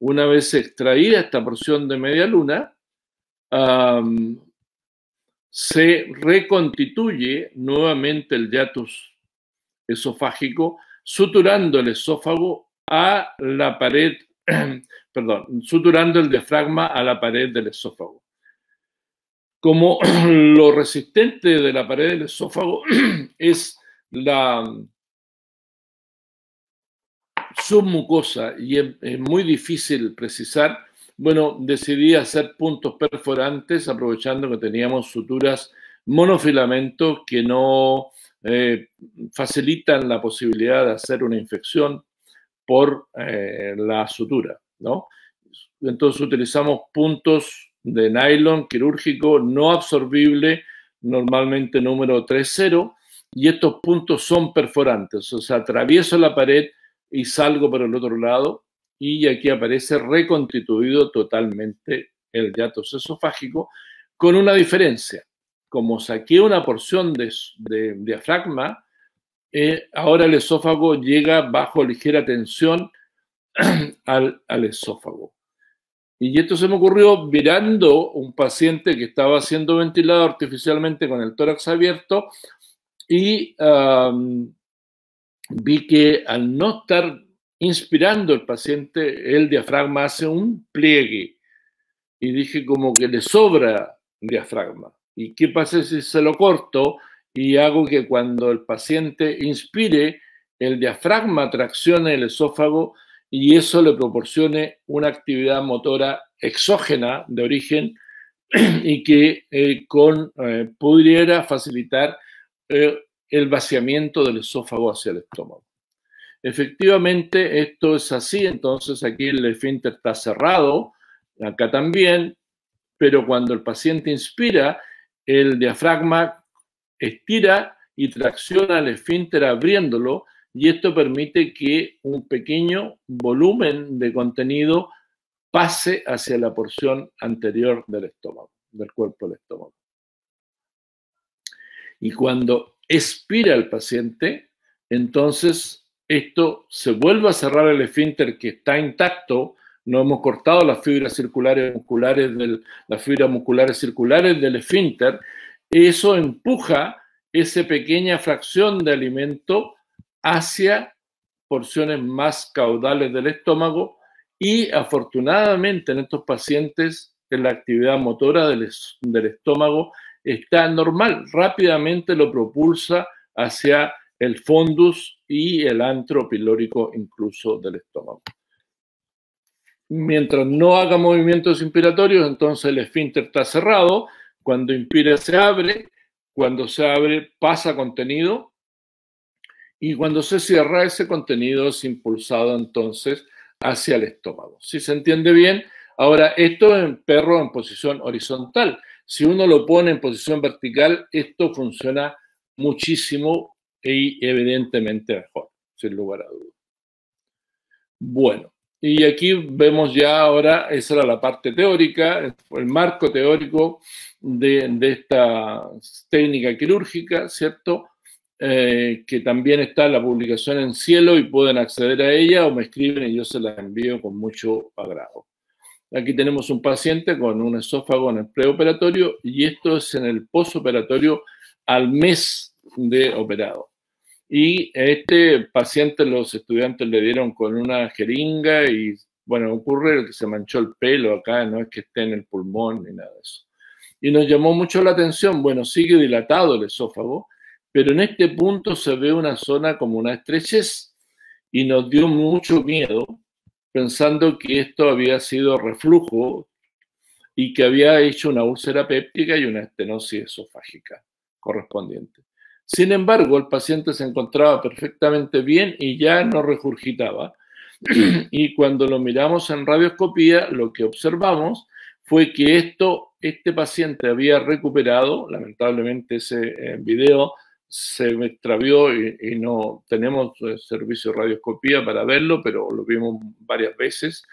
Una vez extraída esta porción de media luna, se reconstituye nuevamente el hiatus esofágico, suturando el esófago a la pared, suturando el diafragma a la pared del esófago. Como lo resistente de la pared del esófago es submucosa y es muy difícil precisar, bueno, decidí hacer puntos perforantes aprovechando que teníamos suturas monofilamentos que no facilitan la posibilidad de hacer una infección por la sutura, ¿no? Entonces utilizamos puntos de nylon quirúrgico no absorbible, normalmente número 3.0, y estos puntos son perforantes, o sea, atravieso la pared y salgo por el otro lado, y aquí aparece reconstituido totalmente el hiatus esofágico, con una diferencia. Como saqué una porción de diafragma, ahora el esófago llega bajo ligera tensión al esófago. Y esto se me ocurrió mirando un paciente que estaba siendo ventilado artificialmente con el tórax abierto y vi que al no estar inspirando el paciente, el diafragma hace un pliegue y dije como que le sobra diafragma. ¿Y qué pasa si se lo corto y hago que cuando el paciente inspire, el diafragma traccione el esófago y eso le proporcione una actividad motora exógena de origen y que pudiera facilitar el vaciamiento del esófago hacia el estómago? Efectivamente, esto es así, entonces aquí el esfínter está cerrado, acá también, pero cuando el paciente inspira, el diafragma estira y tracciona el esfínter abriéndolo, y esto permite que un pequeño volumen de contenido pase hacia la porción anterior del estómago, del cuerpo del estómago. Y cuando expira el paciente, entonces esto se vuelve a cerrar el esfínter que está intacto. No hemos cortado las fibras circulares musculares las fibras musculares circulares del esfínter. Eso empuja esa pequeña fracción de alimento hacia porciones más caudales del estómago y afortunadamente en estos pacientes la actividad motora del estómago está normal, rápidamente lo propulsa hacia el fondus y el antro pilórico incluso del estómago. Mientras no haga movimientos inspiratorios, entonces el esfínter está cerrado. Cuando inspira se abre, cuando se abre pasa contenido y cuando se cierra ese contenido es impulsado entonces hacia el estómago. ¿Sí se entiende bien? Ahora, esto en perro en posición horizontal. Si uno lo pone en posición vertical, esto funciona muchísimo y evidentemente mejor, sin lugar a dudas. Bueno, y aquí vemos ya ahora, esa era la parte teórica, el marco teórico de esta técnica quirúrgica, ¿cierto? Que también está en la publicación en Cielo y pueden acceder a ella o me escriben y yo se la envío con mucho agrado. Aquí tenemos un paciente con un esófago en el preoperatorio y esto es en el posoperatorio al mes de operado. Y este paciente los estudiantes le dieron con una jeringa y, bueno, ocurre que se manchó el pelo acá, no es que esté en el pulmón ni nada de eso. Y nos llamó mucho la atención, bueno, sigue dilatado el esófago, pero en este punto se ve una zona como una estrechez y nos dio mucho miedo pensando que esto había sido reflujo y que había hecho una úlcera péptica y una estenosis esofágica correspondiente. Sin embargo, el paciente se encontraba perfectamente bien y ya no regurgitaba. Y cuando lo miramos en radioscopía, lo que observamos fue que este paciente había recuperado, lamentablemente ese video se me extravió y no tenemos servicio de radioscopía para verlo, pero lo vimos varias veces.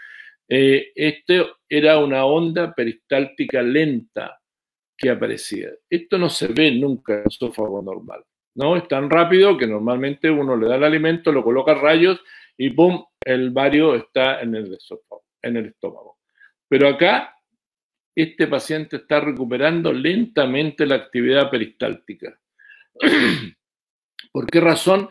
Era una onda peristáltica lenta que aparecía. Esto no se ve nunca en el esófago normal, ¿no? Es tan rápido que normalmente uno le da el alimento, lo coloca rayos y ¡pum! El bario está en el estómago. Pero acá este paciente está recuperando lentamente la actividad peristáltica. ¿Por qué razón?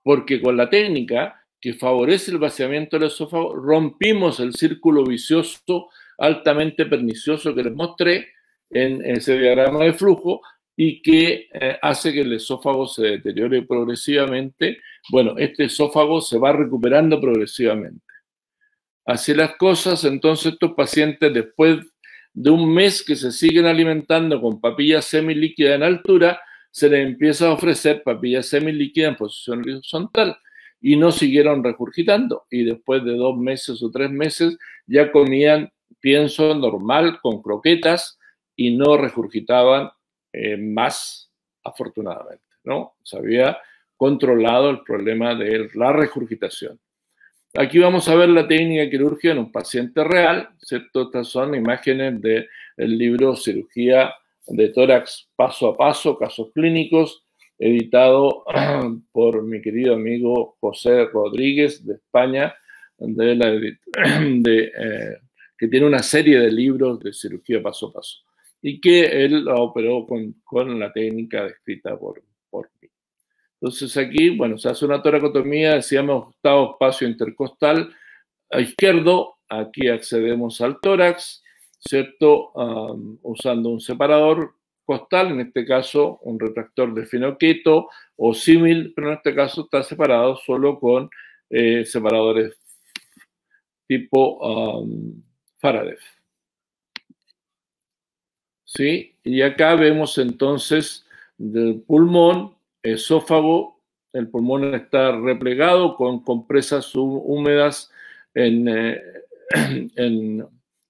Porque con la técnica que favorece el vaciamiento del esófago rompimos el círculo vicioso altamente pernicioso que les mostré en ese diagrama de flujo y que hace que el esófago se deteriore progresivamente. Bueno, este esófago se va recuperando progresivamente. Así las cosas, entonces estos pacientes, después de un mes que se siguen alimentando con papilla semilíquida en altura, se les empieza a ofrecer papilla semilíquida en posición horizontal y no siguieron regurgitando. Y después de 2 meses o 3 meses ya comían pienso normal con croquetas y no regurgitaban más, afortunadamente, ¿no? Se había controlado el problema de la regurgitación. Aquí vamos a ver la técnica quirúrgica en un paciente real, ¿cierto? Estas son imágenes del libro Cirugía de Tórax Paso a Paso, Casos Clínicos, editado por mi querido amigo José Rodríguez de España, que tiene una serie de libros de cirugía paso a paso y que él lo operó con la técnica descrita por mí. Entonces aquí, bueno, se hace una toracotomía, decíamos octavo espacio intercostal a izquierdo, aquí accedemos al tórax, ¿cierto? Usando un separador costal, en este caso un retractor de Finocheto o símil, pero en este caso está separado solo con separadores tipo Faraday. ¿Sí? Y acá vemos entonces del pulmón, esófago, el pulmón está replegado con compresas húmedas en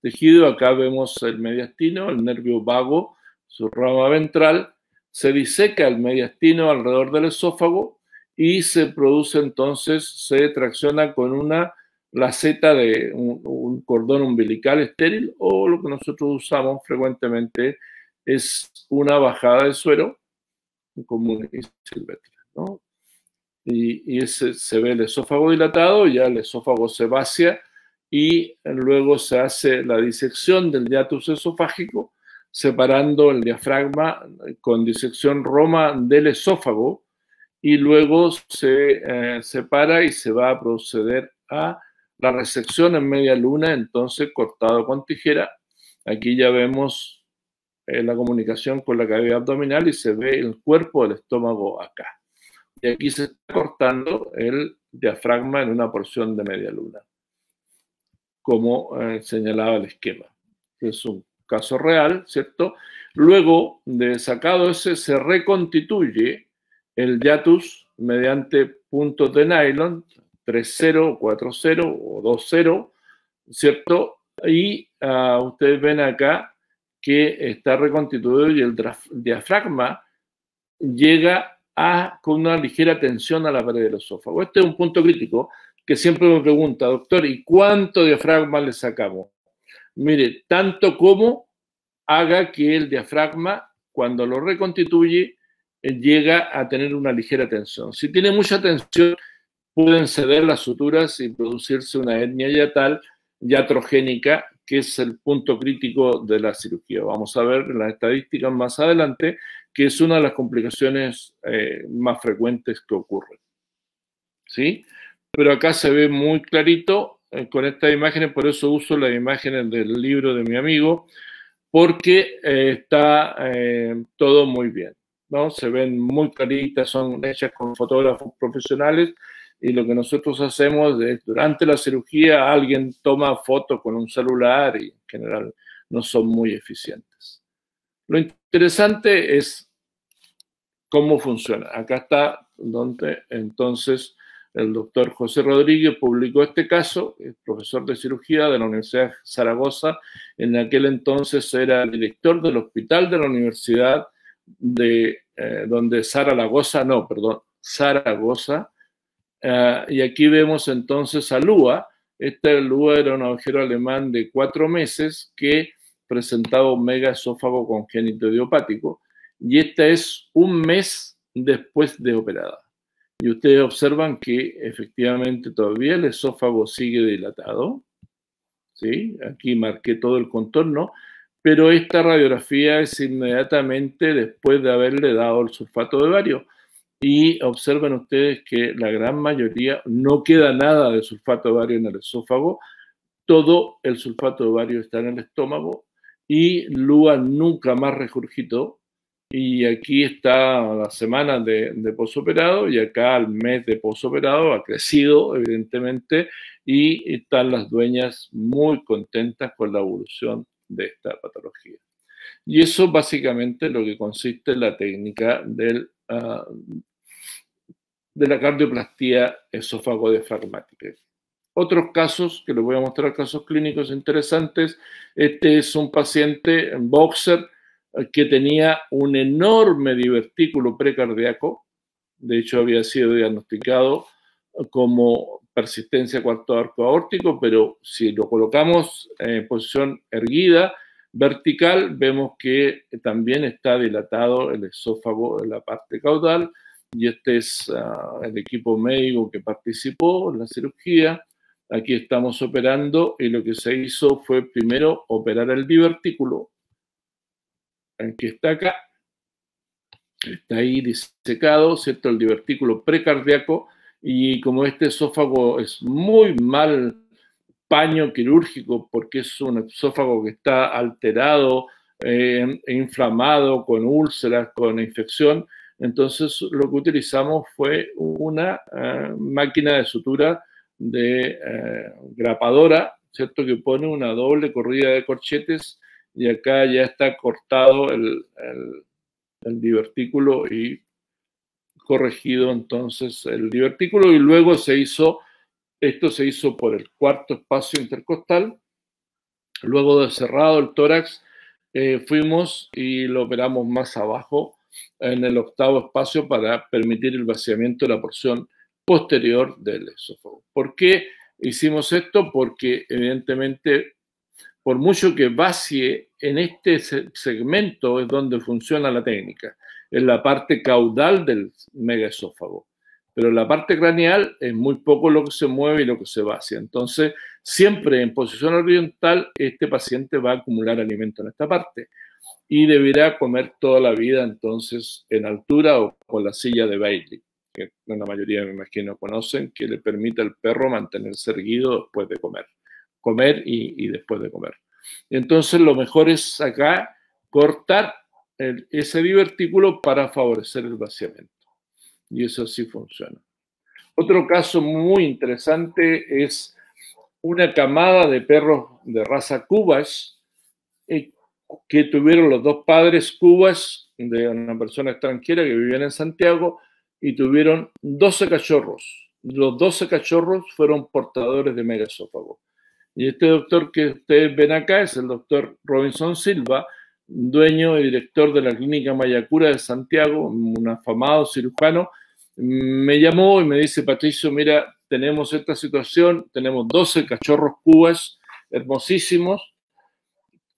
tejido. Acá vemos el mediastino, el nervio vago, su rama ventral. Se diseca el mediastino alrededor del esófago y se produce entonces, se tracciona con una laceta de un cordón umbilical estéril, o lo que nosotros usamos frecuentemente es una bajada de suero común y silvestre, ¿no? Y ese, se ve el esófago dilatado, ya el esófago se vacía y luego se hace la disección del hiatus esofágico, separando el diafragma con disección Roma del esófago, y luego se separa y se va a proceder a la resección en media luna, entonces cortado con tijera. Aquí ya vemos la comunicación con la cavidad abdominal y se ve el cuerpo del estómago acá. Y aquí se está cortando el diafragma en una porción de media luna, como señalaba el esquema. Es un caso real, ¿cierto? Luego de sacado ese, se reconstituye el hiatus mediante puntos de nylon, 3-0, 4-0 o 2-0, ¿cierto? Y ustedes ven acá que está reconstituido y el diafragma llega con una ligera tensión a la pared del esófago. Este es un punto crítico que siempre me pregunta, doctor, ¿y cuánto diafragma le sacamos? Mire, tanto como haga que el diafragma, cuando lo reconstituye, llega a tener una ligera tensión. Si tiene mucha tensión, pueden ceder las suturas y producirse una hernia hiatal iatrogénica, que es el punto crítico de la cirugía. Vamos a ver en las estadísticas más adelante, que es una de las complicaciones más frecuentes que ocurren. ¿Sí? Pero acá se ve muy clarito con estas imágenes, por eso uso las imágenes del libro de mi amigo, porque está todo muy bien, ¿no? Se ven muy claritas, son hechas con fotógrafos profesionales, y lo que nosotros hacemos es, durante la cirugía, alguien toma fotos con un celular y en general no son muy eficientes. Lo interesante es cómo funciona. Acá está donde entonces el doctor José Rodríguez publicó este caso, es profesor de cirugía de la Universidad de Zaragoza. En aquel entonces era el director del hospital de la Universidad de Zaragoza. Y aquí vemos entonces a Lua. Este Lua era un ovejero alemán de 4 meses que presentaba un megaesófago congénito idiopático, y esta es un mes después de operada. Y ustedes observan que efectivamente todavía el esófago sigue dilatado, ¿sí? Aquí marqué todo el contorno, pero esta radiografía es inmediatamente después de haberle dado el sulfato de bario. Y observen ustedes que la gran mayoría, no queda nada de sulfato de bario en el esófago, todo el sulfato de bario está en el estómago, y Lua nunca más regurgitó, y aquí está la semana de posoperado, y acá el mes de posoperado ha crecido, evidentemente, y están las dueñas muy contentas con la evolución de esta patología. Y eso básicamente es lo que consiste en la técnica de la cardioplastía esófago-diafragmática. Otros casos, que les voy a mostrar casos clínicos interesantes. Este es un paciente boxer que tenía un enorme divertículo precardíaco. De hecho, había sido diagnosticado como persistencia cuarto arco aórtico, pero si lo colocamos en posición erguida, vertical, vemos que también está dilatado el esófago en la parte caudal, y este es el equipo médico que participó en la cirugía. Aquí estamos operando, y lo que se hizo fue primero operar el divertículo, que está acá, está ahí disecado, ¿cierto? El divertículo precardíaco, y como este esófago es muy mal paño quirúrgico porque es un esófago que está alterado, inflamado, con úlceras, con infección, entonces lo que utilizamos fue una máquina de sutura de grapadora, ¿cierto? Que pone una doble corrida de corchetes, y acá ya está cortado el divertículo y corregido entonces el divertículo, y luego esto se hizo por el cuarto espacio intercostal. Luego de cerrado el tórax, fuimos y lo operamos más abajo en el octavo espacio para permitir el vaciamiento de la porción posterior del esófago. ¿Por qué hicimos esto? Porque evidentemente, por mucho que vacie, en este segmento es donde funciona la técnica, en la parte caudal del megaesófago. Pero en la parte craneal es muy poco lo que se mueve y lo que se vacía. Entonces, siempre en posición horizontal, este paciente va a acumular alimento en esta parte y deberá comer toda la vida entonces en altura o con la silla de Bailey, que la mayoría me imagino conocen, que le permite al perro mantenerse erguido después de comer y después de comer. Entonces, lo mejor es acá cortar ese divertículo para favorecer el vaciamiento. Y eso sí funciona. Otro caso muy interesante es una camada de perros de raza Cubas que tuvieron los dos padres Cubas de una persona extranjera que vivía en Santiago, y tuvieron 12 cachorros. Los 12 cachorros fueron portadores de megaesófago. Y este doctor que ustedes ven acá es el doctor Robinson Silva, dueño y director de la Clínica Mayacura de Santiago, un afamado cirujano. Me llamó y me dice: Patricio, mira, tenemos esta situación, tenemos 12 cachorros Cubas hermosísimos,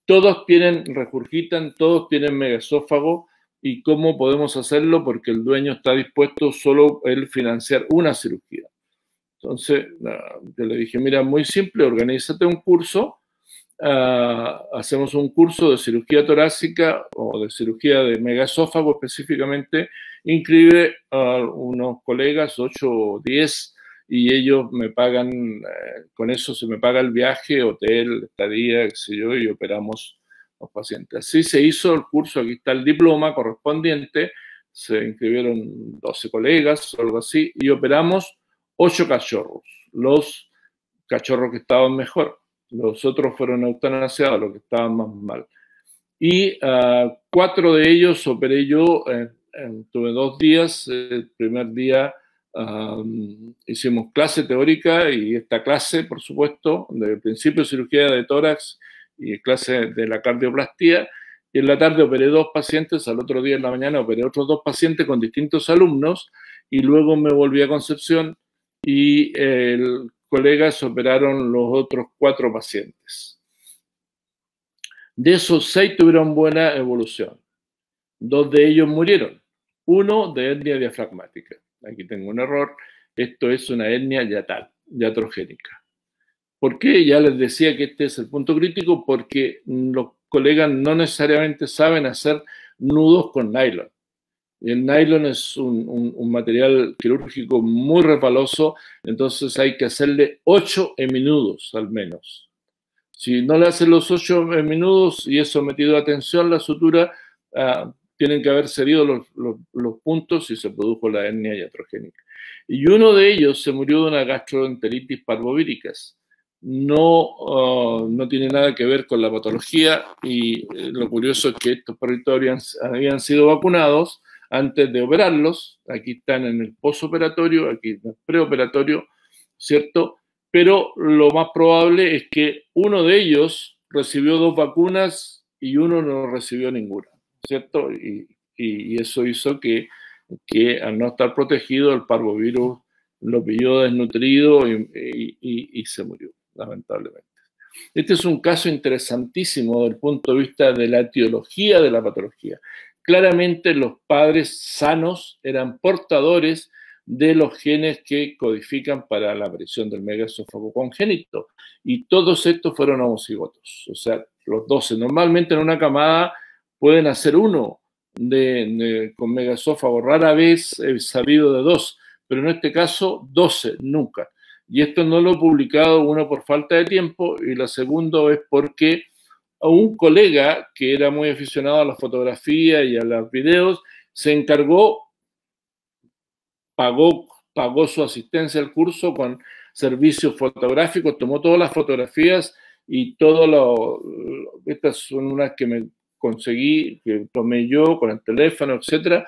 todos regurgitan, todos tienen megaesófago, ¿y cómo podemos hacerlo? Porque el dueño está dispuesto solo él financiar una cirugía. Entonces, yo le dije: mira, muy simple, organízate un curso, hacemos un curso de cirugía torácica o de cirugía de megaesófago específicamente, inscribe a unos colegas, 8 o 10, y ellos me pagan, con eso se me paga el viaje, hotel, estadía, qué sé yo, y operamos los pacientes. Así se hizo el curso, aquí está el diploma correspondiente, se inscribieron 12 colegas o algo así, y operamos 8 cachorros, los cachorros que estaban mejor. Los otros fueron eutanasiados, los que estaban más mal. Y 4 de ellos operé yo, tuve 2 días. El primer día hicimos clase teórica, y esta clase, por supuesto, de principio de cirugía de tórax y clase de la cardioplastía. Y en la tarde operé 2 pacientes, al otro día en la mañana operé otros 2 pacientes con distintos alumnos, y luego me volví a Concepción y colegas operaron los otros 4 pacientes. De esos 6 tuvieron buena evolución. 2 de ellos murieron. 1 de hernia diafragmática. Aquí tengo un error. Esto es una hernia yatal, iatrogénica. ¿Por qué? Ya les decía que este es el punto crítico, porque los colegas no necesariamente saben hacer nudos con nylon. El nylon es un material quirúrgico muy resbaloso, entonces hay que hacerle 8 heminudos al menos. Si no le hacen los 8 heminudos y es sometido a tensión la sutura, tienen que haber cedido los puntos y se produjo la hernia iatrogénica. Y uno de ellos se murió de una gastroenteritis parvovíricas. No tiene nada que ver con la patología y lo curioso es que estos perritos habían sido vacunados antes de operarlos. Aquí están en el posoperatorio, aquí en el preoperatorio, ¿cierto? Pero lo más probable es que uno de ellos recibió 2 vacunas y uno no recibió ninguna, ¿cierto? Y eso hizo que al no estar protegido, el parvovirus lo pilló desnutrido y se murió, lamentablemente. Este es un caso interesantísimo desde el punto de vista de la etiología de la patología. Claramente los padres sanos eran portadores de los genes que codifican para la aparición del megaesófago congénito. Y todos estos fueron homocigotos, o sea, los 12. Normalmente en una camada pueden hacer uno con megaesófago. Rara vez he sabido de 2, pero en este caso 12, nunca. Y esto no lo he publicado, uno por falta de tiempo y la segunda es porque a un colega que era muy aficionado a la fotografía y a los videos se encargó, pagó su asistencia al curso con servicios fotográficos, tomó todas las fotografías y estas son unas que me conseguí, que tomé yo con el teléfono, etcétera,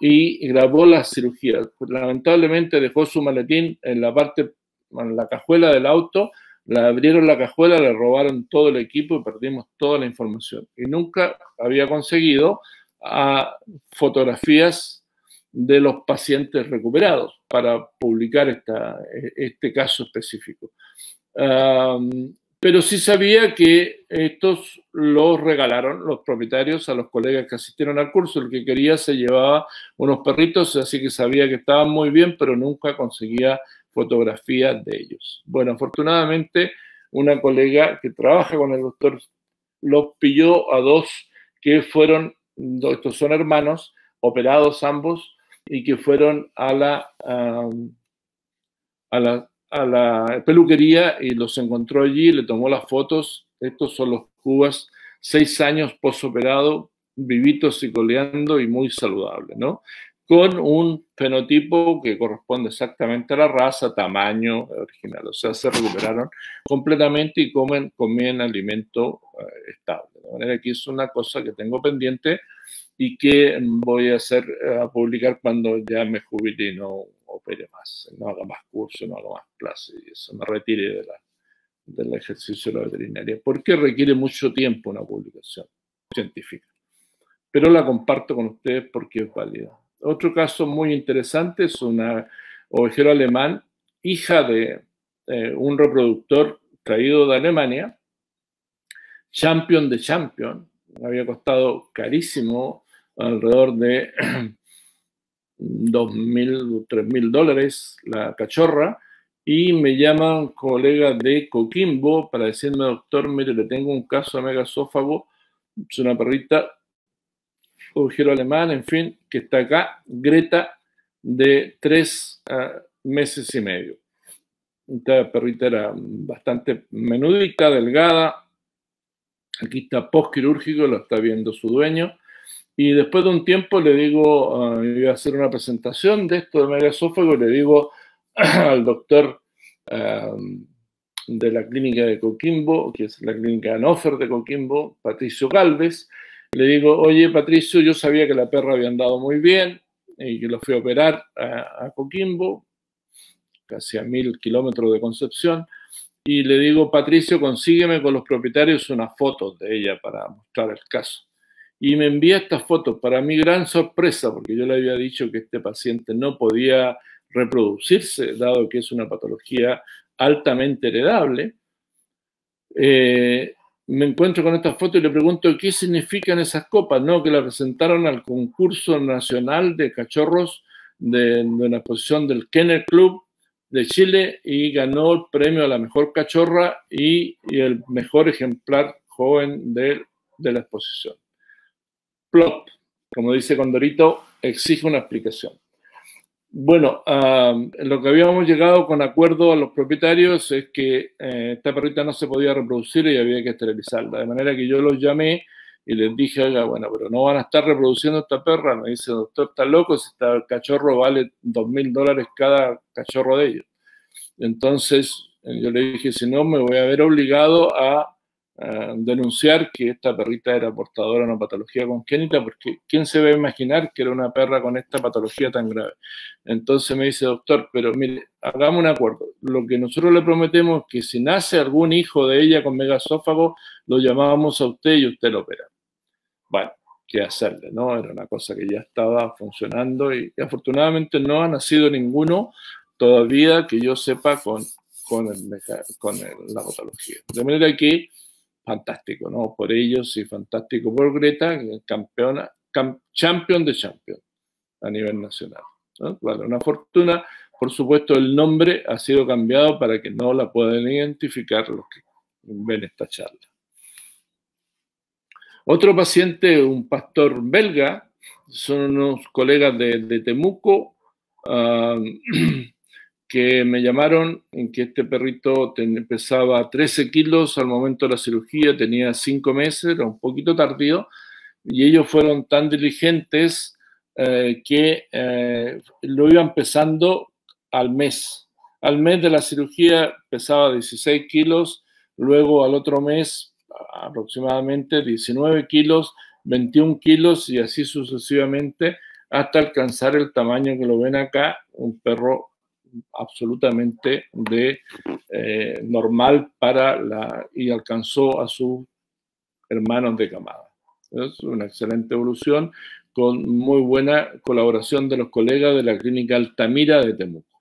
y grabó las cirugías. Lamentablemente dejó su maletín en la cajuela del auto, le abrieron la cajuela, le robaron todo el equipo y perdimos toda la información. Y nunca había conseguido fotografías de los pacientes recuperados para publicar este caso específico. Pero sí sabía que estos los regalaron los propietarios a los colegas que asistieron al curso. El que quería se llevaba unos perritos, así que sabía que estaban muy bien, pero nunca conseguía fotografías de ellos. Bueno, afortunadamente una colega que trabaja con el doctor los pilló a 2 que fueron, estos son hermanos, operados ambos, y que fueron a la peluquería y los encontró allí, le tomó las fotos. Estos son los cubas, 6 años posoperado, vivitos y coleando y muy saludable, ¿no? Con un fenotipo que corresponde exactamente a la raza, tamaño original. O sea, se recuperaron completamente y comían alimento estable. De manera que es una cosa que tengo pendiente y que voy a publicar cuando ya me jubile y no opere más, no haga más cursos, no haga más clases y eso, me retire del ejercicio de la veterinaria, porque requiere mucho tiempo una publicación científica. Pero la comparto con ustedes porque es válida. Otro caso muy interesante es una ovejero alemán, hija de un reproductor traído de Alemania, champion de champion, había costado carísimo, alrededor de $2,000, $3,000 la cachorra, y me llaman colegas de Coquimbo para decirme, doctor, mire, le tengo un caso de megaesófago, es una perrita ovejero alemán, en fin, que está acá, Greta, de 3 meses y medio. Esta perrita era bastante menudita, delgada. Aquí está postquirúrgico, lo está viendo su dueño. Y después de un tiempo le digo, iba a hacer una presentación de esto de megaesófago, y le digo al doctor de la clínica de Coquimbo, que es la clínica Hannover de Coquimbo, Patricio Galvez, le digo, oye Patricio, yo sabía que la perra había andado muy bien y que lo fui a operar a Coquimbo, casi a 1.000 kilómetros de Concepción, y le digo, Patricio, consígueme con los propietarios unas fotos de ella para mostrar el caso. Y me envía estas fotos, para mi gran sorpresa, porque yo le había dicho que este paciente no podía reproducirse, dado que es una patología altamente heredable. Me encuentro con estas fotos y le pregunto qué significan esas copas, ¿no? Que la presentaron al concurso nacional de cachorros de una exposición del Kennel Club de Chile y ganó el premio a la mejor cachorra y el mejor ejemplar joven de la exposición. Plop, como dice Condorito, exige una explicación. Bueno, lo que habíamos llegado con acuerdo a los propietarios es que esta perrita no se podía reproducir y había que esterilizarla. De manera que yo los llamé y les dije, oiga, bueno, pero no van a estar reproduciendo esta perra. Me dice, doctor, está loco, si el cachorro vale $2.000 cada cachorro de ellos. Entonces yo le dije, si no, me voy a ver obligado a denunciar que esta perrita era portadora de una patología congénita, porque ¿quién se va a imaginar que era una perra con esta patología tan grave? Entonces me dice, doctor, pero mire, hagamos un acuerdo. Lo que nosotros le prometemos es que si nace algún hijo de ella con megaesófago, lo llamábamos a usted y usted lo opera. Bueno, ¿qué hacerle? ¿No? Era una cosa que ya estaba funcionando y afortunadamente no ha nacido ninguno todavía que yo sepa con la patología. De manera que, fantástico, ¿no? Por ellos y fantástico por Greta, champion de champion a nivel nacional, ¿no? Vale, una fortuna. Por supuesto, el nombre ha sido cambiado para que no la puedan identificar los que ven esta charla. Otro paciente, un pastor belga, son unos colegas de Temuco, que me llamaron en que este perrito pesaba 13 kilos al momento de la cirugía, tenía 5 meses, era un poquito tardío, y ellos fueron tan diligentes que lo iban pesando al mes. Al mes de la cirugía pesaba 16 kilos, luego al otro mes aproximadamente 19 kilos, 21 kilos y así sucesivamente hasta alcanzar el tamaño que lo ven acá, un perro absolutamente normal y alcanzó a sus hermanos de camada. Es una excelente evolución con muy buena colaboración de los colegas de la clínica Altamira de Temuco,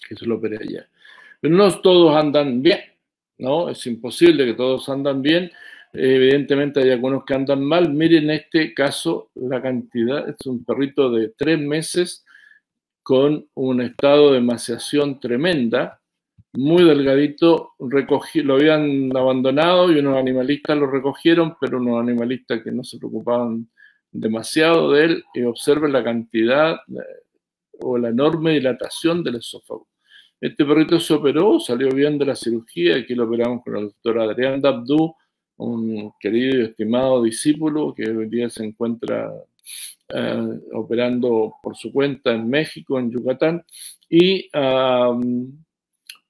que se lo operé allá. Pero no todos andan bien, ¿no? Es imposible que todos andan bien. Evidentemente hay algunos que andan mal. Miren este caso, la cantidad, es un perrito de 3 meses con un estado de emaciación tremenda, muy delgadito, lo habían abandonado y unos animalistas lo recogieron, pero unos animalistas que no se preocupaban demasiado de él, y observen la cantidad o la enorme dilatación del esófago. Este perrito se operó, salió bien de la cirugía, aquí lo operamos con el doctor Adrián Dabdú, un querido y estimado discípulo que hoy día se encuentra operando por su cuenta en México, en Yucatán, y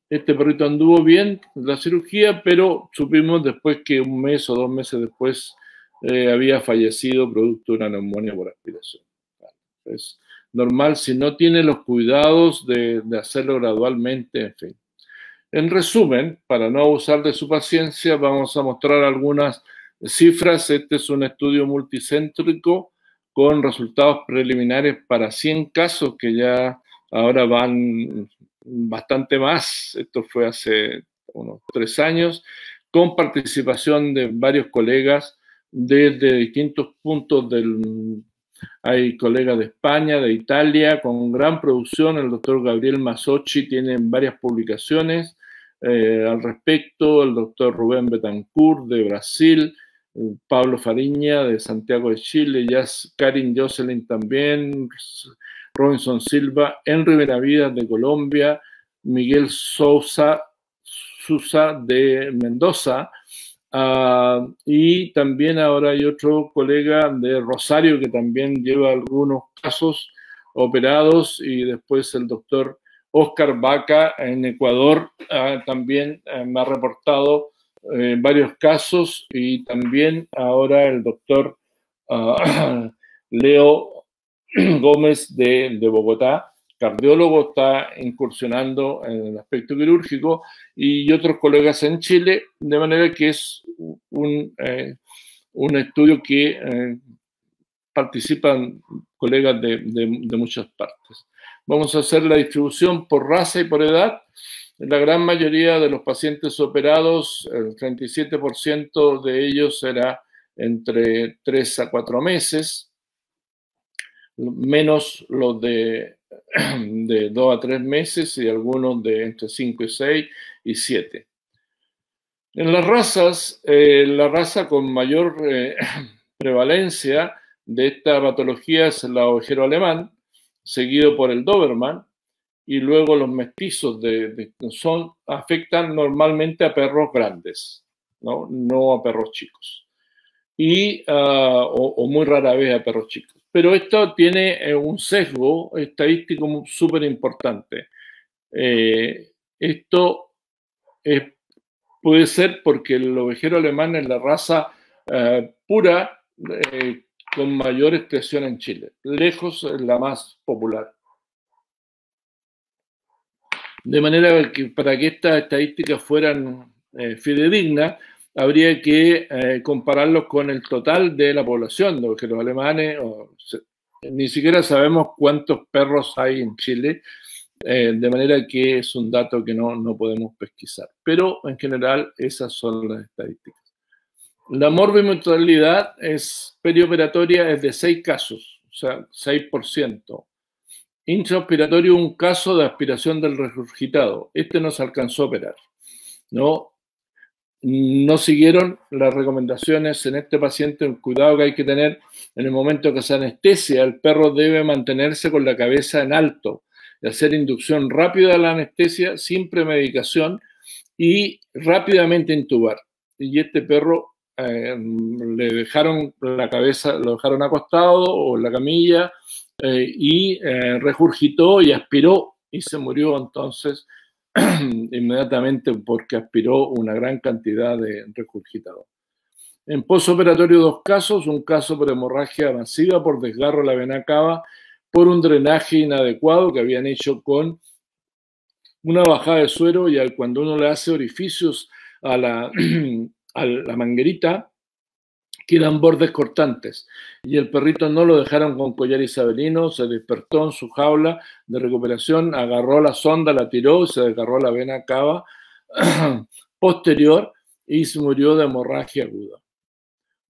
este perrito anduvo bien la cirugía, pero supimos después que 1 mes o 2 meses después había fallecido producto de una neumonía por aspiración. Es normal si no tiene los cuidados de hacerlo gradualmente, en fin. En resumen, para no abusar de su paciencia, vamos a mostrar algunas cifras. Este es un estudio multicéntrico con resultados preliminares para 100 casos que ya ahora van bastante más. Esto fue hace unos 3 años, con participación de varios colegas desde distintos puntos del... Hay colegas de España, de Italia, con gran producción. El doctor Gabriel Masocchi tiene varias publicaciones al respecto. El doctor Rubén Betancourt de Brasil, Pablo Fariña de Santiago de Chile, Karin Jocelyn también, Robinson Silva, Henry Benavides de Colombia, Miguel Sousa de Mendoza, y también ahora hay otro colega de Rosario que también lleva algunos casos operados, y después el doctor Oscar Vaca en Ecuador también me ha reportado varios casos, y también ahora el doctor Leo Gómez de Bogotá, cardiólogo, está incursionando en el aspecto quirúrgico, y otros colegas en Chile, de manera que es un estudio que participan colegas de muchas partes. Vamos a hacer la distribución por raza y por edad. La gran mayoría de los pacientes operados, el 37% de ellos será entre 3 a 4 meses, menos los de 2 a 3 meses y algunos de entre 5 y 6 y 7. En las razas, la raza con mayor prevalencia de esta patología es el ovejero alemán, seguido por el Doberman, y luego los mestizos afectan normalmente a perros grandes, no a perros chicos. o muy rara vez a perros chicos. Pero esto tiene un sesgo estadístico súper importante. Esto puede ser porque el ovejero alemán es la raza pura con mayor expresión en Chile. Lejos es la más popular. De manera que para que estas estadísticas fueran fidedignas, habría que compararlos con el total de la población de ovejeros alemanes. Ni siquiera sabemos cuántos perros hay en Chile, de manera que es un dato que no podemos pesquisar. Pero en general esas son las estadísticas. La morbimortalidad perioperatoria es de 6 casos, o sea, 6%. Intraoperatorio, un caso de aspiración del regurgitado. Este no se alcanzó a operar. No siguieron las recomendaciones en este paciente, el cuidado que hay que tener en el momento que se anestesia. El perro debe mantenerse con la cabeza en alto y hacer inducción rápida de la anestesia sin premedicación y rápidamente intubar. Y este perro le dejaron la cabeza, lo dejaron acostado o en la camilla y regurgitó y aspiró y se murió entonces inmediatamente porque aspiró una gran cantidad de regurgitado. En postoperatorio 2 casos, un caso por hemorragia masiva por desgarro de la vena cava por un drenaje inadecuado que habían hecho con una bajada de suero y cuando uno le hace orificios a la manguerita, quedan bordes cortantes y el perrito no lo dejaron con collar isabelino, se despertó en su jaula de recuperación, agarró la sonda, la tiró y se desgarró la vena cava posterior y se murió de hemorragia aguda.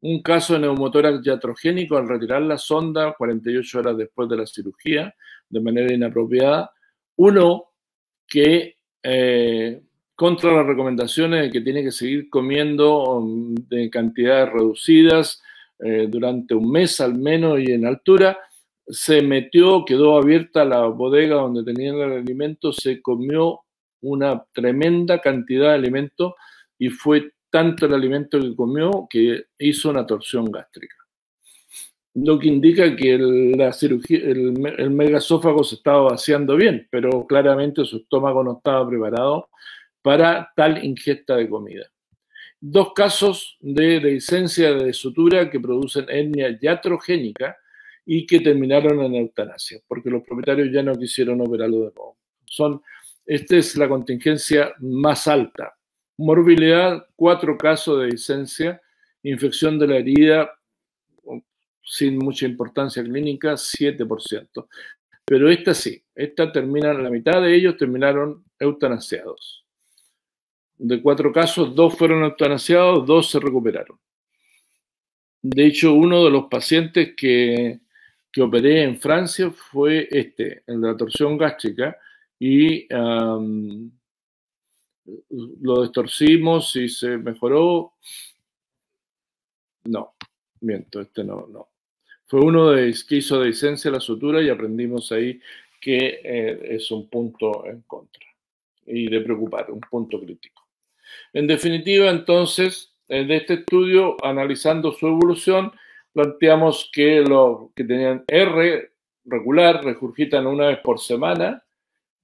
Un caso de neumotórax iatrogénico al retirar la sonda 48 horas después de la cirugía de manera inapropiada. Uno que contra las recomendaciones de que tiene que seguir comiendo de cantidades reducidas durante un mes al menos y en altura, se metió, quedó abierta la bodega donde tenían el alimento, se comió una tremenda cantidad de alimento y fue tanto el alimento que comió que hizo una torsión gástrica. Lo que indica que la cirugía, el megaesófago se estaba vaciando bien, pero claramente su estómago no estaba preparado para tal ingesta de comida. 2 casos de dehiscencia de sutura que producen hernia iatrogénica y que terminaron en eutanasia, porque los propietarios ya no quisieron operarlo de nuevo. Esta es la contingencia más alta. Morbilidad, 4 casos de dehiscencia, infección de la herida sin mucha importancia clínica, 7%. Pero esta sí, la mitad de ellos terminaron eutanasiados. De 4 casos, 2 fueron eutanasiados, 2 se recuperaron. De hecho, uno de los pacientes que operé en Francia fue el de la torsión gástrica, y lo destorcimos y se mejoró. No, miento, no. Fue uno que hizo dehiscencia de la sutura y aprendimos ahí que es un punto en contra y de preocupar, un punto crítico. En definitiva, entonces, de este estudio, analizando su evolución, planteamos que los que tenían R regular regurgitan una vez por semana,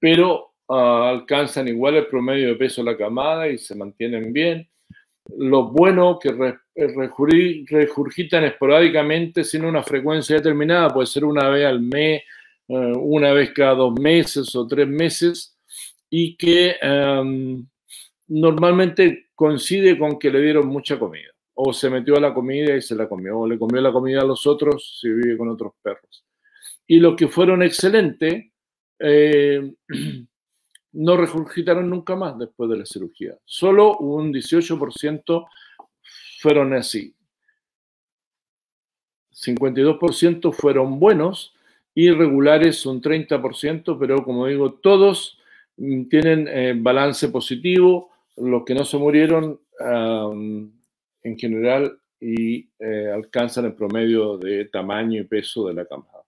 pero alcanzan igual el promedio de peso de la camada y se mantienen bien. Los buenos que regurgitan esporádicamente sin una frecuencia determinada, puede ser una vez al mes, una vez cada 2 meses o 3 meses, y que normalmente coincide con que le dieron mucha comida, o se metió a la comida y se la comió, o le comió la comida a los otros si vive con otros perros. Y los que fueron excelentes no regurgitaron nunca más después de la cirugía. Solo un 18% fueron así. 52% fueron buenos y regulares un 30%, pero como digo, todos tienen balance positivo, los que no se murieron en general y alcanzan el promedio de tamaño y peso de la camada.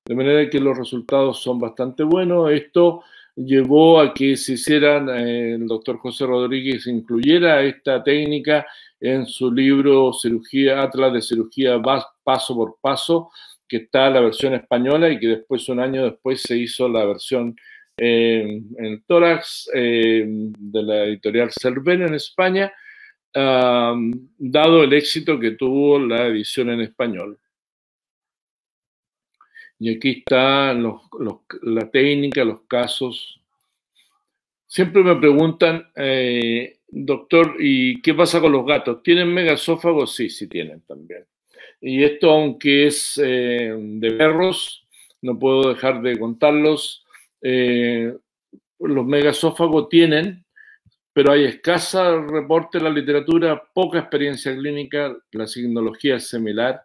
De manera que los resultados son bastante buenos. Esto llevó a que se hicieran, el doctor José Rodríguez incluyera esta técnica en su libro Cirugía, Atlas de Cirugía Paso por Paso, que está la versión española y que después, un año después, se hizo la versión en tórax de la editorial Cervera en España, dado el éxito que tuvo la edición en español. Y aquí está la técnica, los casos. Siempre me preguntan, doctor, ¿y qué pasa con los gatos? ¿Tienen megaesófagos? Sí, sí tienen también. Y esto, aunque es de perros, no puedo dejar de contarlos. Los megaesófagos tienen, pero hay escasa reporte en la literatura, poca experiencia clínica, la signología es similar.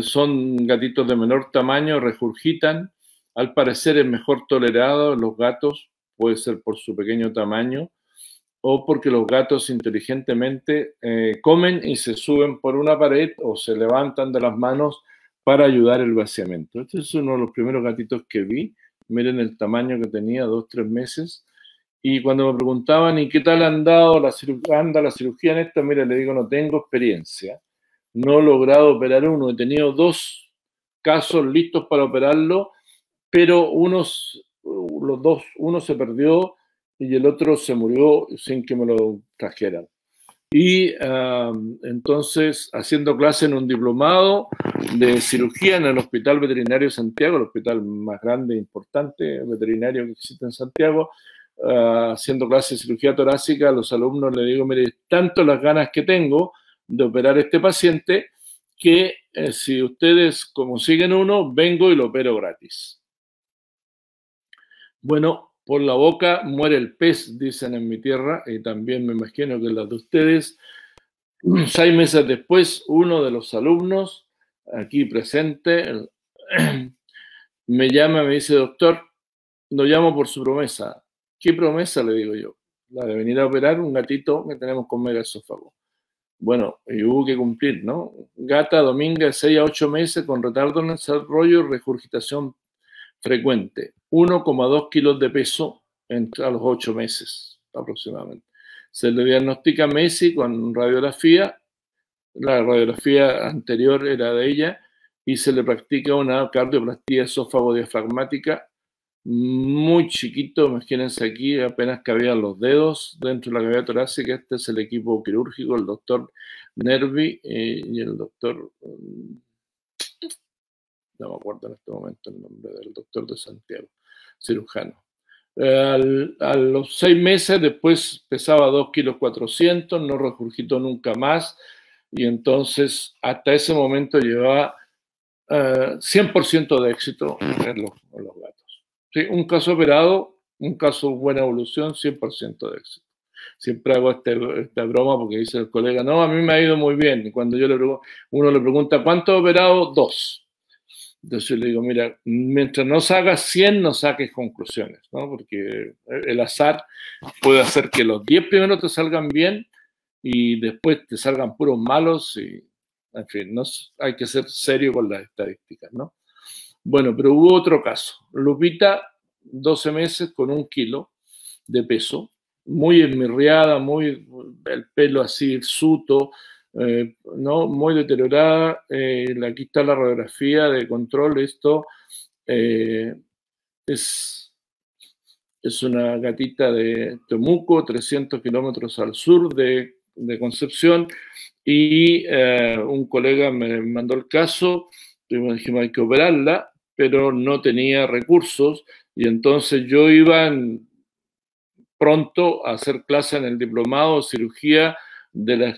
Son gatitos de menor tamaño, regurgitan. Al parecer es mejor tolerado en los gatos, puede ser por su pequeño tamaño o porque los gatos inteligentemente comen y se suben por una pared o se levantan de las manos para ayudar el vaciamiento. Este es uno de los primeros gatitos que vi. Miren el tamaño que tenía, 2-3 meses. Y cuando me preguntaban, ¿y qué tal anda la cirugía en esto? Mira, le digo, no tengo experiencia. No he logrado operar uno. He tenido 2 casos listos para operarlo, pero uno se perdió y el otro se murió sin que me lo trajeran. Y entonces, haciendo clase en un diplomado de cirugía en el Hospital Veterinario Santiago, el hospital más grande e importante veterinario que existe en Santiago, haciendo clase de cirugía torácica, a los alumnos les digo, mire, tanto las ganas que tengo de operar a este paciente que si ustedes consiguen uno, vengo y lo opero gratis. Bueno, por la boca muere el pez, dicen en mi tierra, y también me imagino que las de ustedes. 6 meses después, uno de los alumnos aquí presente me llama y me dice, doctor, lo llamo por su promesa. ¿Qué promesa? Le digo yo. La de venir a operar un gatito que tenemos con megaesófago. Bueno, y hubo que cumplir, ¿no? Gata dominga de 6 a 8 meses con retardo en el desarrollo y regurgitación frecuente. 1,2 kilos de peso a los 8 meses aproximadamente. Se le diagnostica Messi con radiografía. La radiografía anterior era de ella y se le practica una cardioplastía esófago-diafragmática muy chiquito, imagínense aquí, apenas cabían los dedos dentro de la cavidad torácica. Este es el equipo quirúrgico, el doctor Nervi y el doctor, no me acuerdo en este momento el nombre del doctor de Santiago, cirujano. A los 6 meses después pesaba 2,400 kilos, no regurgitó nunca más y entonces hasta ese momento llevaba 100% de éxito en los gatos. ¿Sí? Un caso operado, un caso buena evolución, 100% de éxito. Siempre hago esta broma porque dice el colega, no, a mí me ha ido muy bien. Y cuando uno le pregunta, ¿cuánto ha operado? 2. Entonces yo le digo, mira, mientras no hagas 100, no saques conclusiones, ¿no? Porque el azar puede hacer que los 10 primeros te salgan bien y después te salgan puros malos y, en fin, hay que ser serio con las estadísticas, ¿no? Bueno, pero hubo otro caso. Lupita, 12 meses con 1 kilo de peso, muy esmirriada, el pelo así hirsuto, ¿no? Muy deteriorada. Aquí está la radiografía de control. Esto es una gatita de Temuco, 300 kilómetros al sur de Concepción, y un colega me mandó el caso, y me dijimos hay que operarla, pero no tenía recursos, y entonces yo iba pronto a hacer clase en el diplomado de cirugía de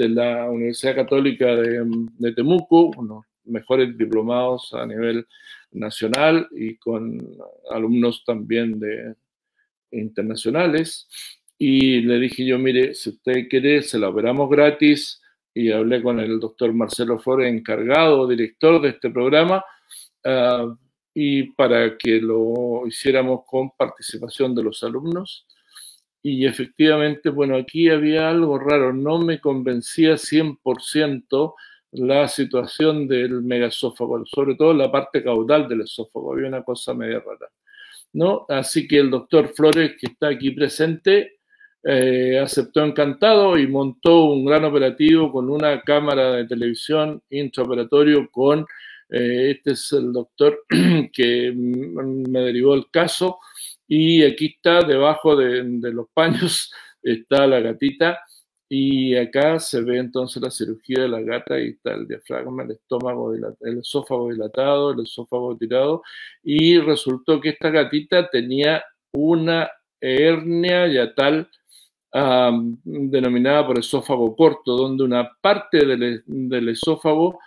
la Universidad Católica de Temuco, unos mejores diplomados a nivel nacional y con alumnos también internacionales. Y le dije yo, mire, si usted quiere, se la operamos gratis. Y hablé con el doctor Marcelo Flores, encargado, director de este programa, y para que lo hiciéramos con participación de los alumnos. Y efectivamente, bueno, aquí había algo raro, no me convencía 100% la situación del megaesófago, sobre todo la parte caudal del esófago, había una cosa media rara, ¿no? Así que el doctor Flores, que está aquí presente, aceptó encantado y montó un gran operativo con una cámara de televisión intraoperatorio con, este es el doctor que me derivó el caso, y aquí está, debajo de los paños, está la gatita, y acá se ve entonces la cirugía de la gata, y está el diafragma, el estómago, el esófago dilatado, el esófago tirado, y resultó que esta gatita tenía una hernia yatal denominada por esófago corto, donde una parte del esófago,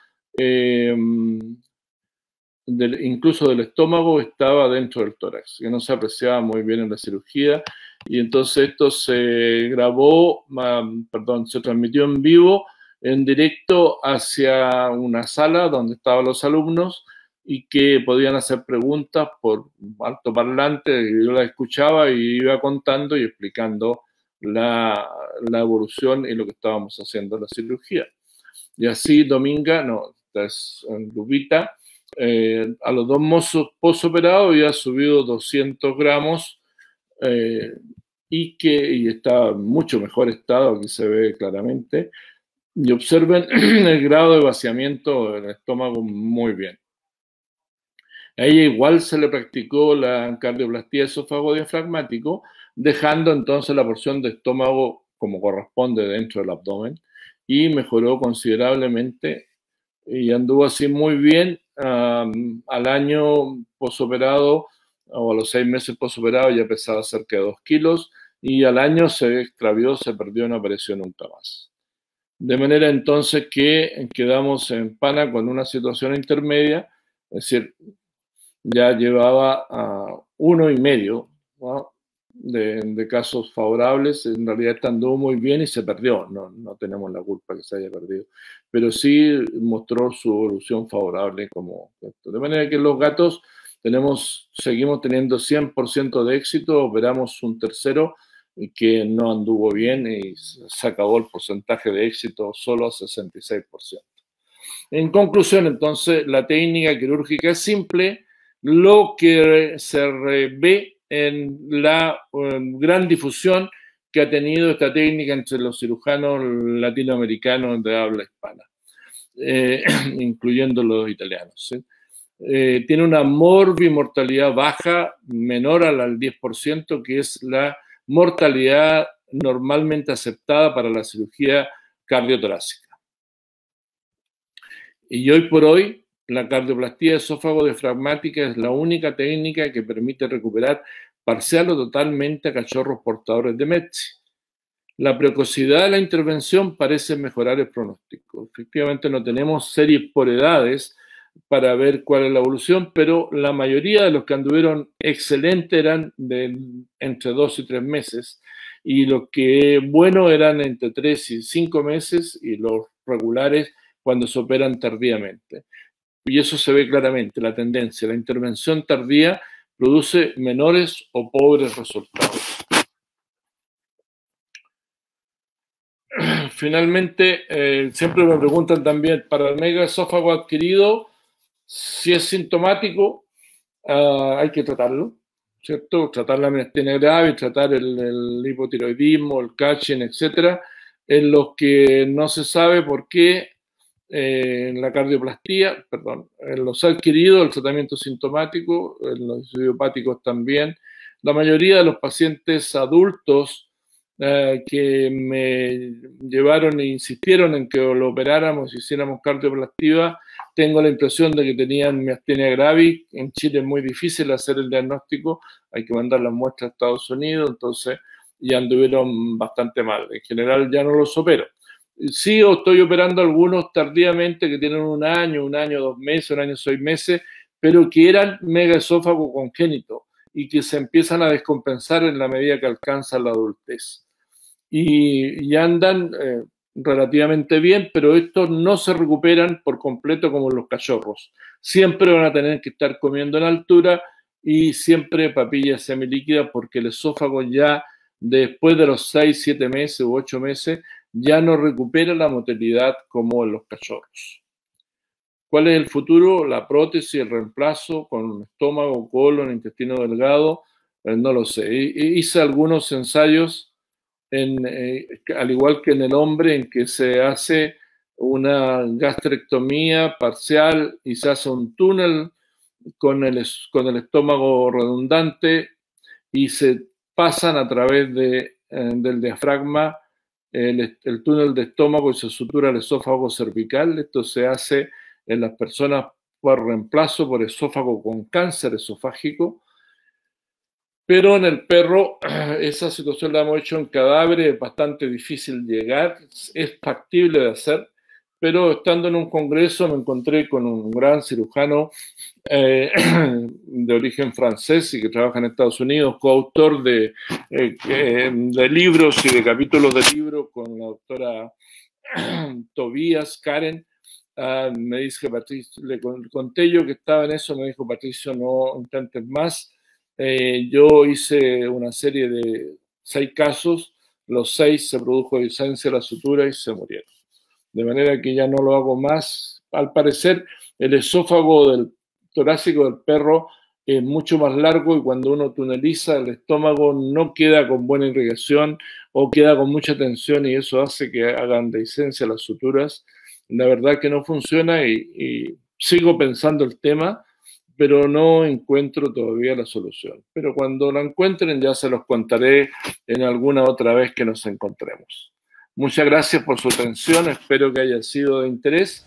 incluso del estómago, estaba dentro del tórax, que no se apreciaba muy bien en la cirugía, y entonces esto se grabó, se transmitió en vivo, en directo, hacia una sala donde estaban los alumnos y que podían hacer preguntas por altoparlante, y yo las escuchaba y iba contando y explicando la evolución y lo que estábamos haciendo en la cirugía. Y así Dominga, no, esta es Lupita, a los 2 meses posoperados había subido 200 gramos y está en mucho mejor estado, aquí se ve claramente, y observen el grado de vaciamiento del estómago muy bien. A ella igual se le practicó la cardioplastía esófago-diafragmático, dejando entonces la porción de estómago como corresponde dentro del abdomen, y mejoró considerablemente y anduvo así muy bien. Al año posoperado, o a los 6 meses posoperado, ya pesaba cerca de 2 kilos, y al año se extravió, se perdió, no apareció nunca más. De manera entonces que quedamos en pana con una situación intermedia, es decir, ya llevaba 1,5, ¿no?, de casos favorables. En realidad anduvo muy bien y se perdió, no tenemos la culpa que se haya perdido, pero sí mostró su evolución favorable como esto. De manera que los gatos seguimos teniendo 100% de éxito. Operamos un tercero que no anduvo bien y se acabó el porcentaje de éxito solo a 66%. En conclusión, entonces, la técnica quirúrgica es simple. Lo que se ve en la gran difusión que ha tenido esta técnica entre los cirujanos latinoamericanos de habla hispana, incluyendo los italianos, ¿sí? Tiene una morbimortalidad baja, menor al 10%, que es la mortalidad normalmente aceptada para la cirugía cardiotorácica. Y hoy por hoy, la cardioplastía esófago-diafragmática es la única técnica que permite recuperar parcial o totalmente a cachorros portadores de METS. La precocidad de la intervención parece mejorar el pronóstico. Efectivamente, no tenemos series por edades para ver cuál es la evolución, pero la mayoría de los que anduvieron excelente eran de entre 2 y 3 meses, y los que bueno eran entre 3 y 5 meses, y los regulares cuando se operan tardíamente. Y eso se ve claramente, la tendencia. La intervención tardía produce menores o pobres resultados. Finalmente, siempre me preguntan también, para el megaesófago adquirido, si es sintomático, hay que tratarlo, ¿cierto? Tratar la miastenia grave, tratar el hipotiroidismo, el Cushing, etc. En los que no se sabe por qué, en la cardioplastía, en los adquiridos, el tratamiento sintomático, en los idiopáticos también. La mayoría de los pacientes adultos que me llevaron e insistieron en que lo operáramos y hiciéramos cardioplastia, tengo la impresión de que tenían miastenia gravis. En Chile es muy difícil hacer el diagnóstico, hay que mandar las muestras a Estados Unidos, entonces ya anduvieron bastante mal. En general ya no los opero. Sí, estoy operando algunos tardíamente que tienen 1 año, 2 meses, 1 año, 6 meses, pero que eran megaesófago congénito y que se empiezan a descompensar en la medida que alcanzan la adultez. Y andan relativamente bien, pero estos no se recuperan por completo como los cachorros. Siempre van a tener que estar comiendo en altura y siempre papillas semilíquidas, porque el esófago ya después de los 6, 7 meses u 8 meses ya no recupera la motilidad como en los cachorros. ¿Cuál es el futuro? La prótesis, el reemplazo con estómago, colon, intestino delgado, no lo sé. Hice algunos ensayos al igual que en el hombre, en que se hace una gastrectomía parcial y se hace un túnel con el estómago redundante y se pasan a través del diafragma el túnel de estómago y se sutura el esófago cervical. Esto se hace en las personas por reemplazo por esófago con cáncer esofágico. Pero en el perro esa situación la hemos hecho en cadáveres, es bastante difícil llegar, es factible de hacer, pero estando en un congreso me encontré con un gran cirujano de origen francés y que trabaja en Estados Unidos, coautor de libros y de capítulos de libros con la doctora Tobías Karen. Me dice que Patricio, le conté yo que estaba en eso, me dijo: Patricio, no intentes más. Yo hice una serie de 6 casos, los 6 se produjo disencia de la sutura y se murieron. De manera que ya no lo hago más. Al parecer, el esófago del torácico del perro es mucho más largo y cuando uno tuneliza el estómago no queda con buena irrigación o queda con mucha tensión y eso hace que hagan dehiscencia las suturas. La verdad que no funciona y sigo pensando el tema, pero no encuentro todavía la solución. Pero cuando la encuentren ya se los contaré en alguna otra vez que nos encontremos. Muchas gracias por su atención, espero que haya sido de interés